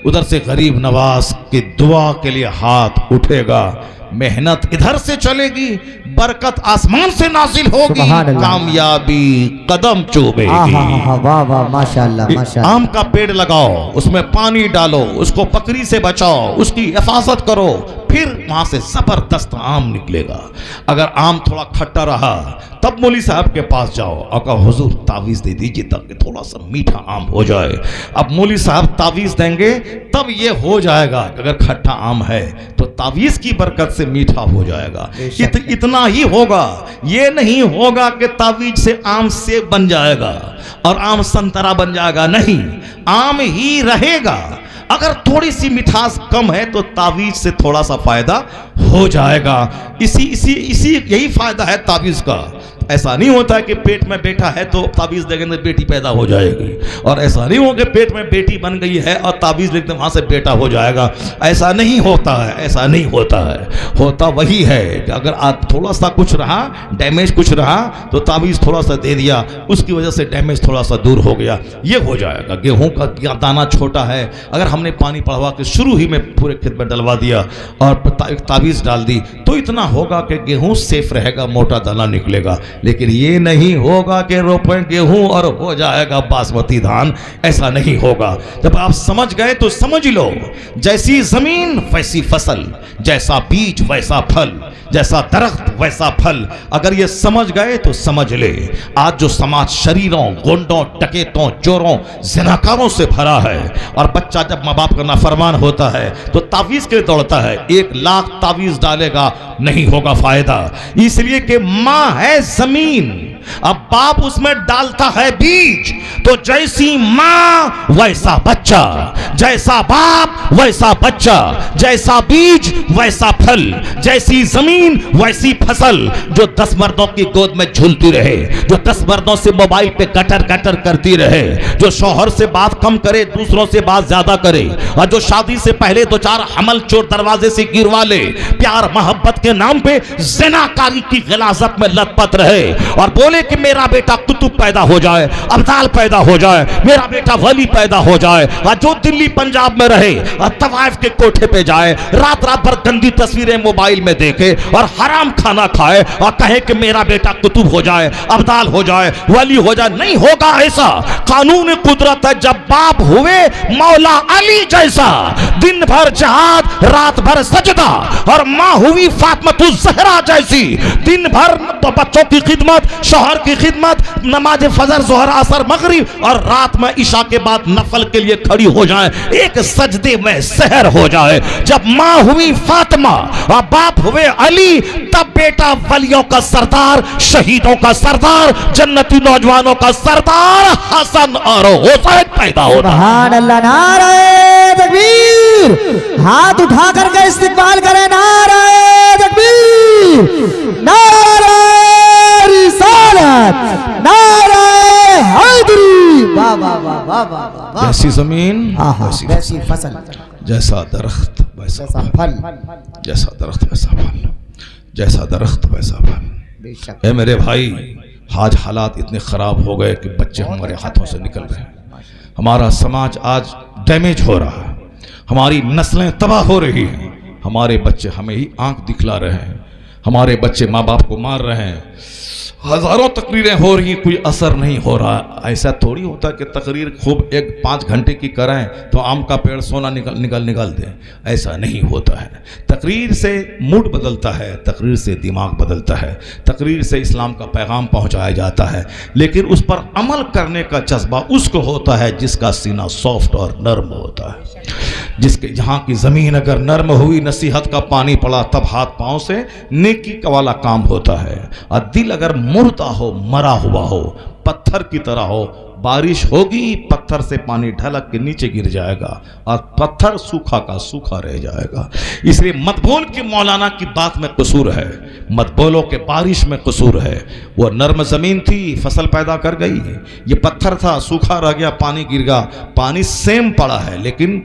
ادھر سے غریب نواز کی دعا کے لیے ہاتھ اٹھے گا، محنت ادھر سے چلے گی، برکت آسمان سے نازل ہوگی، سبحان اللہ، کامیابی قدم چوبے گی۔ واہ واہ ماشاءاللہ ماشاءاللہ۔ آم کا پیڑ لگاؤ، اس میں پانی ڈالو، اس کو پکڑی سے بچاؤ، اس کی حفاظت کرو، پھر وہاں سے زبردست آم نکلے گا۔ اگر آم تھوڑا کھٹا رہا تب مولوی صاحب کے پاس جاؤ اور کہو حضور تعویذ دے دیجیے تاکہ تھوڑا سا میٹھا آم ہو جائے۔ اب مولوی صاحب تعویذ دیں گے تب یہ ہو جائے گا کہ اگر کھٹا آم ہے تو تعویذ کی برکت سے میٹھا ہو جائے گا۔ اتنا ہی ہوگا، یہ نہیں ہوگا کہ تعویذ سے آم سیب بن جائے گا اور آم سنترا بن جائے گا، نہیں، آم ہی رہے گا۔ اگر تھوڑی سی مٹھاس کم ہے تو تعویذ سے تھوڑا سا فائدہ ہو جائے گا۔ یہی فائدہ ہے تعویذ کا۔ ایسا نہیں ہوتا ہے کہ پیٹ میں بیٹا ہے تو تعویذ دے گے بیٹی پیدا ہو جائے گی، اور ایسا نہیں ہو کہ پیٹ میں بیٹی بن گئی ہے اور تعویذ لکھتے وہاں سے بیٹا ہو جائے گا۔ ایسا نہیں ہوتا ہے، ایسا نہیں ہوتا ہے۔ ہوتا وہی ہے کہ اگر آپ تھوڑا سا کچھ رہا، ڈیمیج کچھ رہا تو تعویذ تھوڑا سا دے دیا، اس کی وجہ سے ڈیمیج تھوڑا سا دور ہو گیا، یہ ہو جائے گا۔ گیہوں کا دانہ چھوٹا ہے، اگر ہم نے پانی پڑھوا کے شروع ہی میں پورے کھیت میں ڈلوا دیا اور تعویذ ڈال دی تو اتنا ہوگا کہ گیہوں سیف رہے گا، موٹا دانہ نکلے گا، لیکن یہ نہیں ہوگا کہ روپیں گیہوں اور ہو جائے گا باسمتی دھان، ایسا نہیں ہوگا۔ جب آپ سمجھ گئے تو سمجھ لو، جیسی زمین ویسی فصل، جیسا بیج ویسا پھل، جیسا درخت ویسا پھل۔ اگر یہ سمجھ گئے تو سمجھ لے۔ آج جو سماج شریروں، گنڈوں، ڈکیتوں، چوروں، زناکاروں سے بھرا ہے، اور بچہ جب ماں باپ کا نافرمان ہوتا ہے تو تعویذ کے لیے دوڑتا ہے، 1,00,000 تعویذ ڈالے گا نہیں ہوگا فائدہ، اس لیے کہ ماں ہے زمین، اب باپ اس میں ڈالتا ہے بیج، تو جیسی ماں ویسا بچہ، جیسا باپ ویسا بچہ، جیسا بیج ویسا پھل، جیسی زمین ویسی فصل۔ جو 10 مردوں کی گود میں جھولتی رہے، جو 10 مردوں سے موبائل پہ کٹر کٹر کرتی رہے، جو شوہر سے بات کم کرے دوسروں سے بات زیادہ کرے، اور جو شادی سے پہلے 2-4 حمل چور دروازے سے گروا لے، پیار محبت کے نام پہ زناکاری کی غلاظت میں لت پت رہے اور بولے کہ میرا بیٹا قطب پیدا ہو جائے، ابدال پیدا ہو جائے، میرا بیٹا ولی پیدا ہو جائے، اور جو دلی پنجاب میں رہے اور طوائف کے کوٹھے پہ جائے، رات رات بھر گندی تصویریں موبائل میں دیکھے اور حرام کھانا کھائے اور کہے کہ میرا بیٹا قطب ہو جائے، ابدال ہو جائے، ولی ہو جائے، نہیں ہوگا ایسا۔ قانون قدرت ہے، جب باپ ہوئے مولا علی جیسا، دن بھر جہاد رات بھر سجدہ، اور ماں ہوئی فاطمہ الزہرا جیسی، دن بھر بچوں کی خدمت، شوہر کی خدمت، نماز فجر ظہر عصر مغرب، اور رات میں عشاء کے بعد نفل کے لیے کھڑی ہو جائیں، ایک سجدے میں سحر ہو جائے۔ جب ماں ہوئی فاطمہ اور باپ ہوئے علی، تب بیٹا ولیوں کا سردار، شہیدوں کا سردار، جنتی نوجوانوں کا سردار حسن اور حسین پیدا ہوتا ہے۔ سبحان اللہ، نعرہ تکبیر، ہاتھ اٹھا کر کے استقبال کریں، نعرہ تکبیر، نعرہ رسالت، نعرہ حیدری، واہ واہ واہ واہ واہ واہ، جیسی زمین ویسی فصل، جیسا درخت ویسا پھل، جیسا درخت ویسا پھل، جیسا درخت ویسا پھل۔ بے شک۔ اے میرے بھائی، آج حالات اتنے خراب ہو گئے کہ بچے ہمارے ہاتھوں سے نکل رہے ہیں، ہمارا سماج آج ڈیمیج ہو رہا ہے، ہماری نسلیں تباہ ہو رہی ہیں، ہمارے بچے ہمیں ہی آنکھ دکھلا رہے ہیں، ہمارے بچے ماں باپ کو مار رہے ہیں، ہزاروں تقریریں ہو رہی ہیں، کوئی اثر نہیں ہو رہا۔ ایسا تھوڑی ہوتا کہ تقریر خوب 1-5 گھنٹے کی کریں تو آم کا پیڑ سونا نکل دیں، ایسا نہیں ہوتا ہے۔ تقریر سے موڈ بدلتا ہے، تقریر سے دماغ بدلتا ہے، تقریر سے اسلام کا پیغام پہنچایا جاتا ہے، لیکن اس پر عمل کرنے کا جذبہ اس کو ہوتا ہے جس کا سینہ سافٹ اور نرم ہوتا ہے، جس کے جہاں کی زمین اگر نرم ہوئی، نصیحت کا پانی پڑا، تب ہاتھ پاؤں سے نیکی کا والا کام ہوتا ہے، اور دل اگر مردہ ہو، مرا ہوا ہو، پتھر کی طرح ہو، بارش ہوگی پتھر سے پانی ڈھلک کے نیچے گر جائے گا اور پتھر سوکھا کا سوکھا رہ جائے گا۔ اس لیے مت بول کے مولانا کی بات میں قصور ہے، مت بولو کہ بارش میں قصور ہے۔ وہ نرم زمین تھی، فصل پیدا کر گئی، یہ پتھر تھا، سوکھا رہ گیا، پانی گر گیا، پانی سیم پڑا ہے، لیکن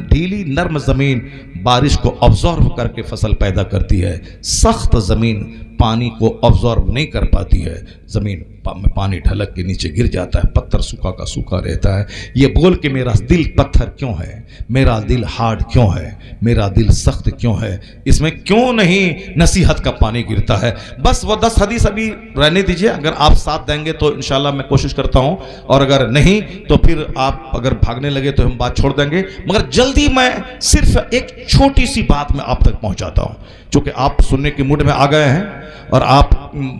ڈھیلی نرم زمین بارش کو ابزارو کر کے فصل پیدا کرتی ہے، سخت زمین پانی کو ابزارب نہیں کر پاتی ہے، زمین میں پانی ڈھلک کے نیچے گر جاتا ہے، پتھر سوکھا کا سوکھا رہتا ہے۔ یہ بول کے میرا دل پتھر کیوں ہے، میرا دل ہارڈ کیوں ہے، میرا دل سخت کیوں ہے، اس میں کیوں نہیں نصیحت کا پانی گرتا ہے؟ بس وہ 10 حدیث ابھی رہنے دیجئے، اگر آپ ساتھ دیں گے تو انشاءاللہ میں کوشش کرتا ہوں، اور اگر نہیں تو پھر آپ اگر بھاگنے لگے تو ہم بات چھوڑ دیں گے، مگر جلدی میں صرف ایک چھوٹی سی بات میں آپ تک پہنچاتا ہوں، چونکہ آپ سننے کی موڈ میں آ گئے ہیں اور آپ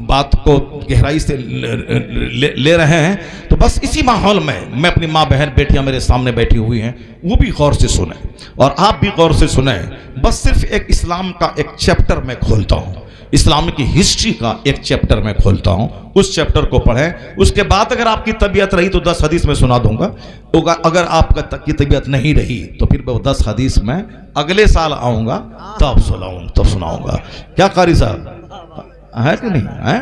بات کو گہرائی سے لے رہے ہیں، تو بس اسی ماحول میں اپنی ماں بہن بیٹیاں میرے سامنے بیٹھی ہوئی ہیں، وہ بھی غور سے سنیں اور آپ بھی غور سے سنیں۔ بس صرف ایک اسلام کا ایک چیپٹر میں کھولتا ہوں، اسلام کی ہسٹری کا ایک چیپٹر میں کھولتا ہوں، اس چیپٹر کو پڑھیں، اس کے بعد اگر آپ کی طبیعت رہی تو 10 حدیث میں سنا دوں گا، اگر آپ کی طبیعت نہیں رہی تو پھر وہ 10 حدیث میں اگلے سال آؤں گا تب سناؤں گا۔ کیا قاری صاحب ہے کہ نہیں ہے؟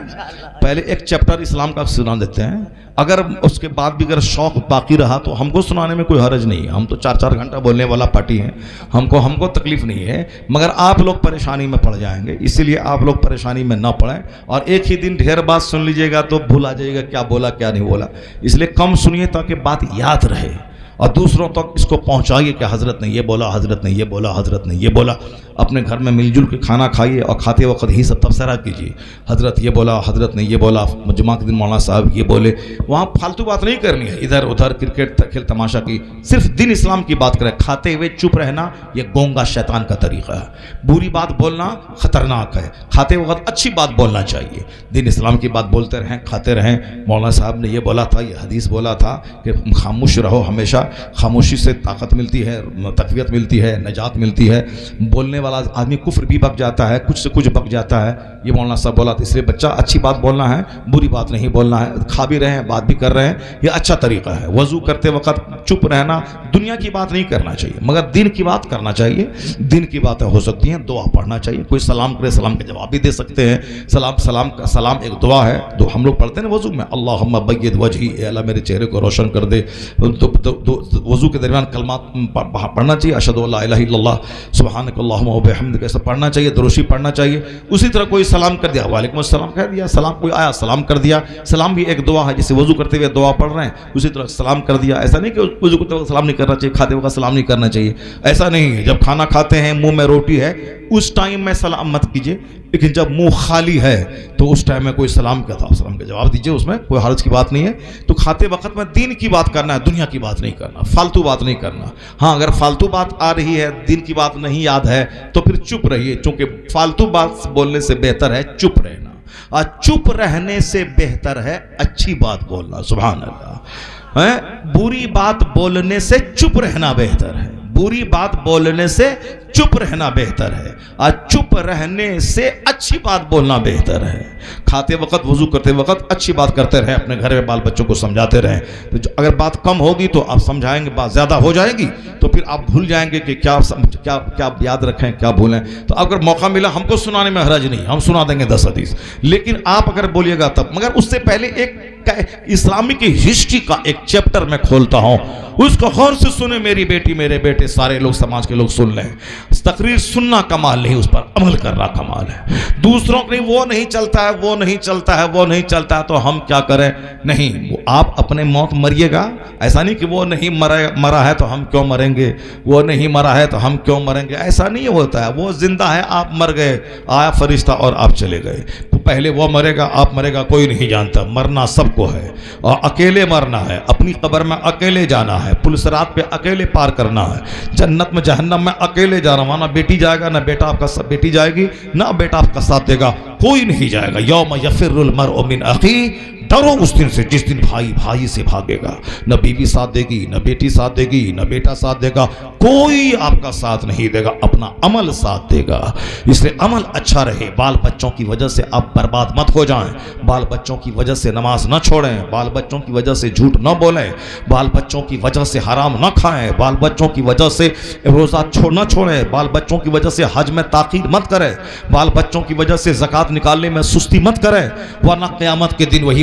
پہلے ایک چیپٹر اسلام کا سنا دیتے ہیں، اگر اس کے بعد بھی اگر شوق باقی رہا تو ہم کو سنانے میں کوئی حرج نہیں ہے، ہم تو 4 گھنٹہ بولنے والا پارٹی ہیں، ہم کو تکلیف نہیں ہے، مگر آپ لوگ پریشانی میں پڑ جائیں گے، اسی لیے آپ لوگ پریشانی میں نہ پڑیں، اور ایک ہی دن ڈھیر بات سن لیجئے گا تو بھولا جائے گا کیا بولا کیا نہیں بولا، اس لیے کم سنیے تاکہ بات یاد رہے، اور دوسروں تک اس کو پہنچائیے کہ حضرت نے یہ بولا، حضرت نے یہ بولا، حضرت نے یہ بولا۔ اپنے گھر میں مل جل کے کھانا کھائیے اور کھاتے وقت ہی سب تبصرہ کیجیے، حضرت یہ بولا، حضرت نے یہ بولا، جمعہ کے دن مولانا صاحب یہ بولے، وہاں فالتو بات نہیں کرنی ہے، ادھر ادھر کرکٹ کھیل تماشا کی، صرف دین اسلام کی بات کریں۔ کھاتے ہوئے چپ رہنا یہ گونگا شیطان کا طریقہ ہے، بری بات بولنا خطرناک ہے، کھاتے وقت اچھی بات بولنا چاہیے، دین اسلام کی بات بولتے رہیں، کھاتے رہیں۔ مولانا صاحب نے یہ بولا تھا، یہ حدیث بولا تھا کہ خاموش رہو، ہمیشہ خاموشی سے طاقت ملتی ہے، تقویت ملتی ہے، نجات ملتی ہے۔ بولنے والا آدمی کفر بھی بک جاتا ہے، کچھ سے کچھ بک جاتا ہے، یہ مولانا صاحب بولا تھا، اس لیے بچہ اچھی بات بولنا ہے، بری بات نہیں بولنا ہے، کھا بھی رہے ہیں بات بھی کر رہے ہیں، یہ اچھا طریقہ ہے۔ وضو کرتے وقت چپ رہنا، دنیا کی بات نہیں کرنا چاہیے مگر دین کی بات کرنا چاہیے، دین کی باتیں ہو سکتی ہیں، دعا پڑھنا چاہیے، کوئی سلام کرے سلام کا جواب بھی دے سکتے ہیں، سلام ایک دعا ہے، تو ہم لوگ پڑھتے ہیں وضو میں، اللہم بید وجہی، اے اللہ میرے چہرے کو روشن کر دے، وضو کے درمیان کلمات پڑھنا چاہیے، اشہد ان لا الہ الا اللہ سبحانک اللہم و بحمدک، ایسا پڑھنا چاہیے، دروشی پڑھنا چاہیے۔ اسی طرح کوئی سلام کر دیا، وعلیکم السلام کہہ دیا، سلام کوئی آیا سلام کر دیا، سلام بھی ایک دعا ہے، جیسے وضو کرتے ہوئے دعا پڑھ رہے ہیں اسی طرح سلام کر دیا۔ ایسا نہیں کہ وضو کرتے وقت سلام نہیں کرنا چاہیے، کھاتے وقت سلام نہیں کرنا چاہیے، ایسا نہیں ہے۔ جب کھانا کھاتے ہیں منہ میں روٹی ہے اس ٹائم میں سلام مت کیجیے، لیکن جب منہ خالی ہے تو اس ٹائم میں کوئی سلام کا تھا سلام کا جواب دیجیے، اس میں کوئی حرج کی بات نہیں ہے۔ تو کھاتے وقت میں دین کی بات کرنا ہے، دنیا کی بات نہیں کرنا، فالتو بات نہیں کرنا۔ ہاں اگر فالتو بات آ رہی ہے، دین کی بات نہیں یاد ہے تو پھر چپ رہیے، چونکہ فالتو بات بولنے سے بہتر ہے چپ رہنا، اور چپ رہنے سے بہتر ہے اچھی بات بولنا۔ سبحان اللہ، بری بات بولنے سے چپ رہنا بہتر ہے، بری بات بولنے سے چپ رہنا بہتر ہے، اور چپ رہنے سے اچھی بات بولنا بہتر ہے۔ کھاتے وقت وضو کرتے وقت اچھی بات کرتے رہیں، اپنے گھر میں بال بچوں کو سمجھاتے رہیں، تو اگر بات کم ہوگی تو آپ سمجھائیں گے، بات زیادہ ہو جائے گی تو پھر آپ بھول جائیں گے کہ کیا یاد رکھیں کیا بھولیں۔ تو اگر موقع ملا ہم کو سنانے میں حرج نہیں، ہم سنا دیں گے 10 حدیث، لیکن آپ اگر بولیے گا تب، مگر اس سے پہلے ایک اسلامی کی ہسٹری کا ایک چیپٹر میں کھولتا ہوں، اس کو غور سے سنیں میری بیٹی میرے بیٹے، سارے لوگ سماج کے لوگ سن لیں۔ تقریر سننا کمال نہیں، اس پر عمل کرنا کمال ہے۔ دوسروں کو وہ نہیں چلتا ہے، وہ نہیں چلتا ہے، وہ نہیں چلتا ہے تو ہم کیا کریں؟ نہیں، آپ اپنے موت مریے گا، ایسا نہیں کہ وہ نہیں مرا ہے تو ہم کیوں مریں گے، وہ نہیں مرا ہے تو ہم کیوں مریں گے، ایسا نہیں ہوتا ہے۔ وہ زندہ ہے، آپ مر گئے، آیا فرشتہ اور آپ چلے گئے، پہلے وہ مرے گا آپ مرے گا کوئی نہیں جانتا، مرنا سب کو ہے، اور اکیلے مرنا ہے، اپنی قبر میں اکیلے جانا ہے، پل صراط پہ اکیلے پار کرنا ہے، جنت میں جہنم میں اکیلے جانا، نہ بیٹی جائے گا، نہ بیٹا آپ کا بیٹی جائے گی، نہ بیٹا آپ کا ساتھ دے گا، کوئی نہیں جائے گا۔ یوم یفر المرء من اخیہ، ڈرو اس دن سے جس دن بھائی بھائی سے بھاگے گا، نہ بیوی ساتھ دے گی، نہ بیٹی ساتھ دے گی، نہ بیٹا ساتھ دے گا، کوئی آپ کا ساتھ نہیں دے گا، اپنا عمل ساتھ دے گا۔ اس لیے عمل اچھا رہے، بال بچوں کی وجہ سے آپ برباد مت ہو جائیں، بال بچوں کی وجہ سے نماز نہ چھوڑیں، بال بچوں کی وجہ سے جھوٹ نہ بولیں، بال بچوں کی وجہ سے حرام نہ کھائیں، بال بچوں کی وجہ سے روزہ نہ چھوڑیں، بال بچوں کی وجہ سے حج میں تاخیر مت کریں، بال بچوں کی وجہ سے زکوٰۃ نکالنے میں سستی مت کریں، ورنہ قیامت کے دن وہی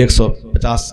150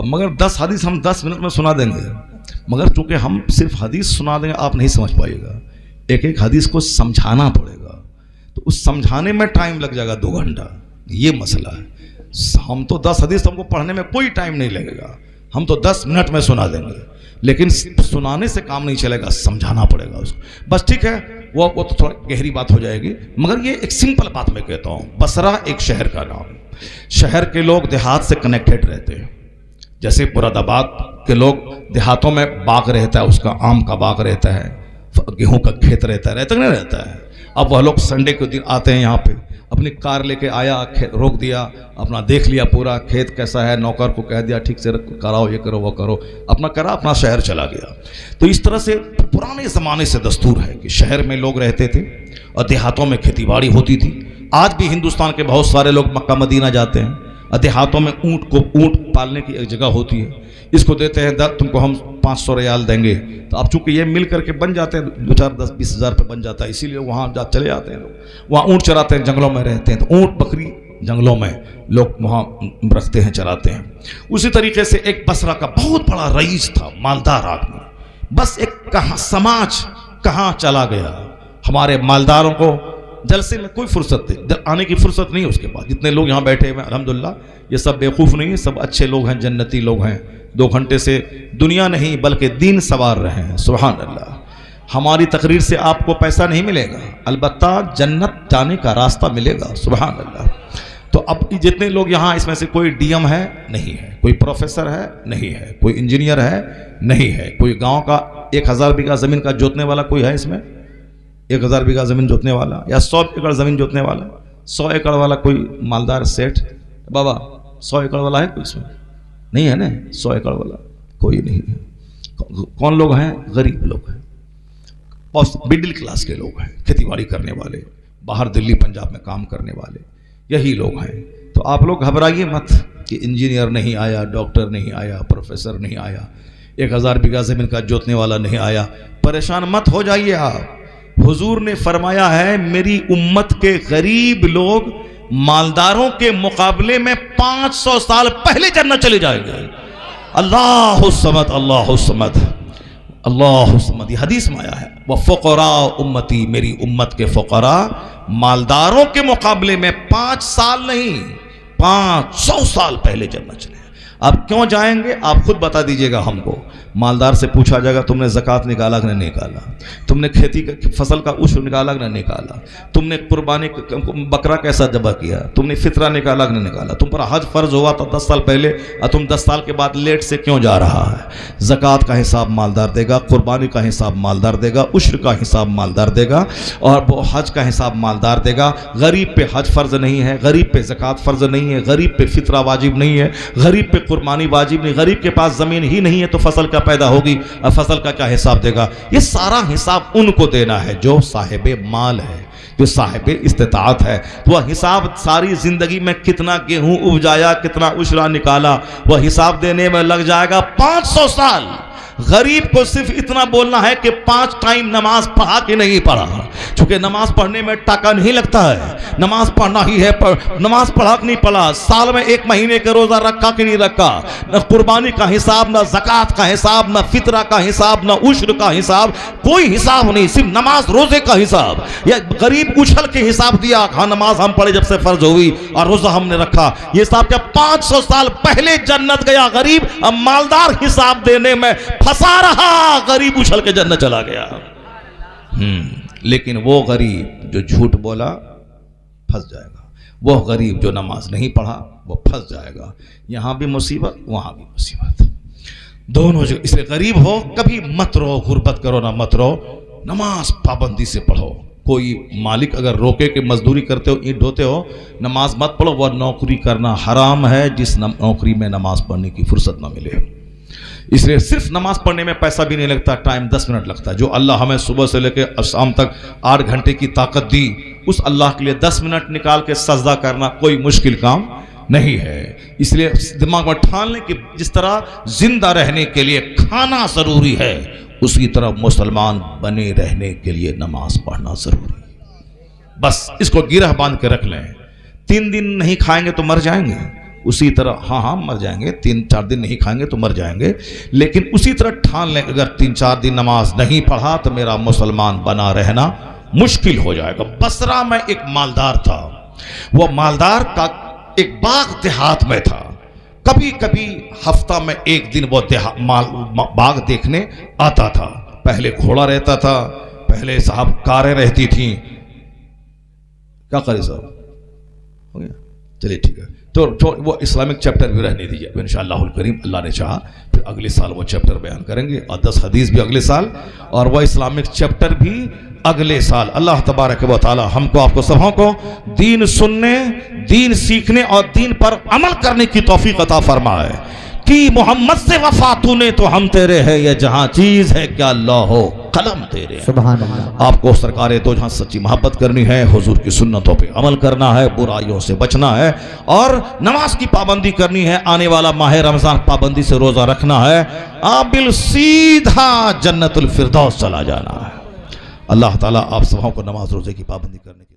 اب مگر 10 حدیث ہم 10 منٹ میں سنا دیں گے، مگر چونکہ ہم صرف حدیث سنا دیں گے آپ نہیں سمجھ پائیے گا، ایک ایک حدیث کو سمجھانا پڑے گا، تو اس سمجھانے میں ٹائم لگ جائے گا 2 گھنٹہ، یہ مسئلہ ہے۔ ہم تو 10 حدیث ہم کو پڑھنے میں کوئی ٹائم نہیں لگے گا، ہم تو 10 منٹ میں سنا دیں گے، لیکن سنانے سے کام نہیں چلے گا، سمجھانا پڑے گا اس کو۔ بس ٹھیک ہے، وہ تو تھوڑا گہری بات ہو جائے گی، مگر یہ ایک سمپل بات میں کہتا ہوں۔ بصرہ ایک شہر کا نام، شہر کے لوگ دیہات سے کنیکٹڈ رہتے ہیں، جیسے مراد آباد کے لوگ دیہاتوں میں باغ رہتا ہے، اس کا آم کا باغ رہتا ہے، گیہوں کا کھیت رہتا ہے، نہیں رہتا ہے۔ اب وہ لوگ سنڈے کے دن آتے ہیں یہاں پہ، اپنی کار لے کے آیا، روک دیا، اپنا دیکھ لیا پورا کھیت کیسا ہے، نوکر کو کہہ دیا ٹھیک سے کراؤ، یہ کرو وہ کرو، اپنا کرا، اپنا شہر چلا گیا۔ تو اس طرح سے پرانے زمانے سے دستور ہے کہ شہر میں لوگ رہتے تھے اور دیہاتوں میں کھیتی باڑی ہوتی تھی۔ آج بھی ہندوستان کے بہت سارے لوگ مکہ مدینہ جاتے ہیں اور دیہاتوں میں اونٹ پالنے کی ایک جگہ ہوتی ہے، اس کو دیتے ہیں تم کو ہم 500 ریال دیں گے، تو اب چونکہ یہ مل کر کے بن جاتے ہیں 2-4-10-20 ہزار پہ بن جاتا ہے، اسی لیے وہاں چلے جاتے ہیں لوگ، وہاں اونٹ چراتے ہیں، جنگلوں میں رہتے ہیں، تو اونٹ بکری جنگلوں میں لوگ وہاں رکھتے ہیں، چراتے ہیں۔ اسی طریقے سے ایک بصرہ کا بہت بڑا رئیس تھا، مالدار آدمی، بس ایک سماج کہاں چلا گیا۔ ہمارے مالداروں کو جلسے میں کوئی فرصت آنے کی فرصت نہیں ہے، اس کے بعد جتنے لوگ یہاں بیٹھے ہوئے ہیں الحمدللہ یہ سب بیوقوف نہیں ہیں، سب اچھے لوگ ہیں، جنتی لوگ ہیں، 2 گھنٹے سے دنیا نہیں بلکہ دین سوار رہے ہیں، سبحان اللہ۔ ہماری تقریر سے آپ کو پیسہ نہیں ملے گا، البتہ جنت جانے کا راستہ ملے گا، سبحان اللہ۔ تو اب جتنے لوگ یہاں، اس میں سے کوئی ڈی ایم ہے نہیں ہے، کوئی پروفیسر ہے نہیں ہے، کوئی انجینئر ہے نہیں ہے، کوئی گاؤں کا 1000 بیگھہ زمین کا جوتنے والا کوئی ہے اس میں، 1000 بیگھہ زمین جوتنے والا یا 100 ایکڑ زمین جوتنے والا، 100 ایکڑ والا کوئی مالدار سیٹھ بابا 100 ایکڑ والا ہے کوئی اس میں؟ نہیں ہے نا، 100 ایکڑ والا کوئی نہیں ہے۔ کون لوگ ہیں؟ غریب لوگ ہیں، مڈل کلاس کے لوگ ہیں، کھیتی باڑی کرنے والے، باہر دلی پنجاب میں کام کرنے والے، یہی لوگ ہیں۔ تو آپ لوگ گھبرائیے مت کہ انجینئر نہیں آیا، ڈاکٹر نہیں آیا، پروفیسر نہیں آیا، 1000 بیگھہ زمین کا جوتنے والا نہیں آیا، پریشان مت ہو جائیے آپ۔ حضور نے فرمایا ہے میری امت کے غریب لوگ مالداروں کے مقابلے میں 500 سال پہلے جنت چلے جائیں گے۔ اللہ الصمد، اللہ الصمد، اللہ الصمد، یہ حدیث میں آیا ہے، وفقراء امتی، میری امت کے فقراء مالداروں کے مقابلے میں 5 سال نہیں 500 سال پہلے جنت چلے۔ اب کیوں جائیں گے آپ خود بتا دیجئے گا ہم کو۔ مالدار سے پوچھا جائے گا تم نے زکوٰۃ نکالا کہ نہیں نکالا، تم نے کھیتی فصل کا عشر نکالا کہ نہیں نکالا، تم نے قربانی بکرا کیسا ذبح کیا، تم نے فطرہ نکالا کہ نہیں نکالا، تم پر حج فرض ہوا تھا 10 سال پہلے اور تم 10 سال کے بعد لیٹ سے کیوں جا رہا ہے۔ زکوٰۃ کا حساب مالدار دے گا، قربانی کا حساب مالدار دے گا، عشر کا حساب مالدار دے گا، اور وہ حج کا حساب مالدار دے گا۔ غریب پہ حج فرض نہیں ہے، غریب پہ زکوٰۃ فرض نہیں ہے، غریب پہ فطرہ واجب نہیں ہے، غریب پہ قربانی واجب نہیں، غریب کے پاس زمین ہی نہیں ہے تو فصل کا پیدا ہوگی اور فصل کا کیا حساب دے گا۔ یہ سارا حساب ان کو دینا ہے جو صاحب مال ہے، جو صاحب استطاعت ہے۔ وہ حساب ساری زندگی میں کتنا گیہوں اپجایا، کتنا عشرہ نکالا، وہ حساب دینے میں لگ جائے گا 500 سال۔ غریب کو صرف اتنا بولنا ہے کہ 5 ٹائم نماز پڑھا کہ نہیں پڑھا، چونکہ نماز پڑھنے میں ٹاکا نہیں لگتا ہے، نماز پڑھنا ہی ہے، نماز پڑھا کہ نہیں پڑھا، سال میں 1 مہینے کا روزہ رکھا کہ نہیں رکھا، نہ قربانی کا حساب، نہ زکوٰۃ کا حساب، نہ فطرہ کا حساب، نہ عشر کا حساب، کوئی حساب نہیں، صرف نماز روزے کا حساب۔ یا غریب اچھل کے حساب دیا، ہاں نماز ہم پڑھے جب سے فرض ہوئی اور روزہ ہم نے رکھا، یہ حساب کیا 500 سال پہلے جنت گیا غریب، اب مالدار حساب دینے میں پھنسا رہا، غریب اچھل کے جنت چلا گیا۔ لیکن وہ غریب جو جھوٹ بولا پھنس جائے گا، وہ غریب جو نماز نہیں پڑھا وہ پھنس جائے گا۔ یہاں بھی مصیبت وہاں بھی مصیبت، دونوں جگہ۔ اس لیے غریب ہو کبھی مت رہو، غربت کرو نہ مت رہو، نماز پابندی سے پڑھو۔ کوئی مالک اگر روکے کہ مزدوری کرتے ہو، اینٹ ڈھوتے ہو، نماز مت پڑھو، وہ نوکری کرنا حرام ہے جس نوکری میں نماز پڑھنے کی فرصت نہ ملے۔ اس لیے صرف نماز پڑھنے میں پیسہ بھی نہیں لگتا، ٹائم 10 منٹ لگتا ہے۔ جو اللہ ہمیں صبح سے لے کے شام تک 8 گھنٹے کی طاقت دی، اس اللہ کے لیے 10 منٹ نکال کے سجدہ کرنا کوئی مشکل کام نہیں ہے۔ اس لیے دماغ میں ٹھان لیں کہ جس طرح زندہ رہنے کے لیے کھانا ضروری ہے، اسی طرح مسلمان بنے رہنے کے لیے نماز پڑھنا ضروری ہے۔ بس اس کو گرہ باندھ کے رکھ لیں، 3 دن نہیں کھائیں گے تو مر جائیں گے، اسی طرح ہاں مر جائیں گے، 3-4 دن نہیں کھائیں گے تو مر جائیں گے، لیکن اسی طرح ٹھان لیں اگر 3-4 دن نماز نہیں پڑھا تو میرا مسلمان بنا رہنا مشکل ہو جائے گا۔ بصرہ میں ایک مالدار تھا، وہ مالدار کا ایک باغ دیہات میں تھا، کبھی کبھی ہفتہ میں ایک دن وہ باغ دیکھنے آتا تھا۔ پہلے گھوڑا رہتا تھا، پہلے صاحب کاریں رہتی تھیں۔ کیا قاری صاحب ہو گیا؟ چلیے ٹھیک ہے، تو وہ اسلامک چیپٹر بھی رہنے دیجیے انشاءاللہ الکریم، اللہ نے چاہا پھر اگلے سال وہ چیپٹر بیان کریں گے، اور 10 حدیث بھی اگلے سال، اور وہ اسلامک چیپٹر بھی اگلے سال۔ اللہ تبارک و تعالی ہم کو آپ کو سبھوں کو دین سننے، دین سیکھنے اور دین پر عمل کرنے کی توفیق عطا فرمائے۔ کہ محمد سے وفا تو نے تو ہم تیرے ہے، یہ جہاں چیز ہے کیا اللہ ہو قلم تیرے۔ سبحان اللہ۔ آپ کو سرکار دو جہاں سچی محبت کرنی ہے، حضور کی سنتوں پہ عمل کرنا ہے، برائیوں سے بچنا ہے، اور نماز کی پابندی کرنی ہے۔ آنے والا ماہ رمضان پابندی سے روزہ رکھنا ہے، آبل سیدھا جنت الفردوس چلا جانا ہے۔ اللہ تعالیٰ آپ سبوں کو نماز روزے کی پابندی کرنے کی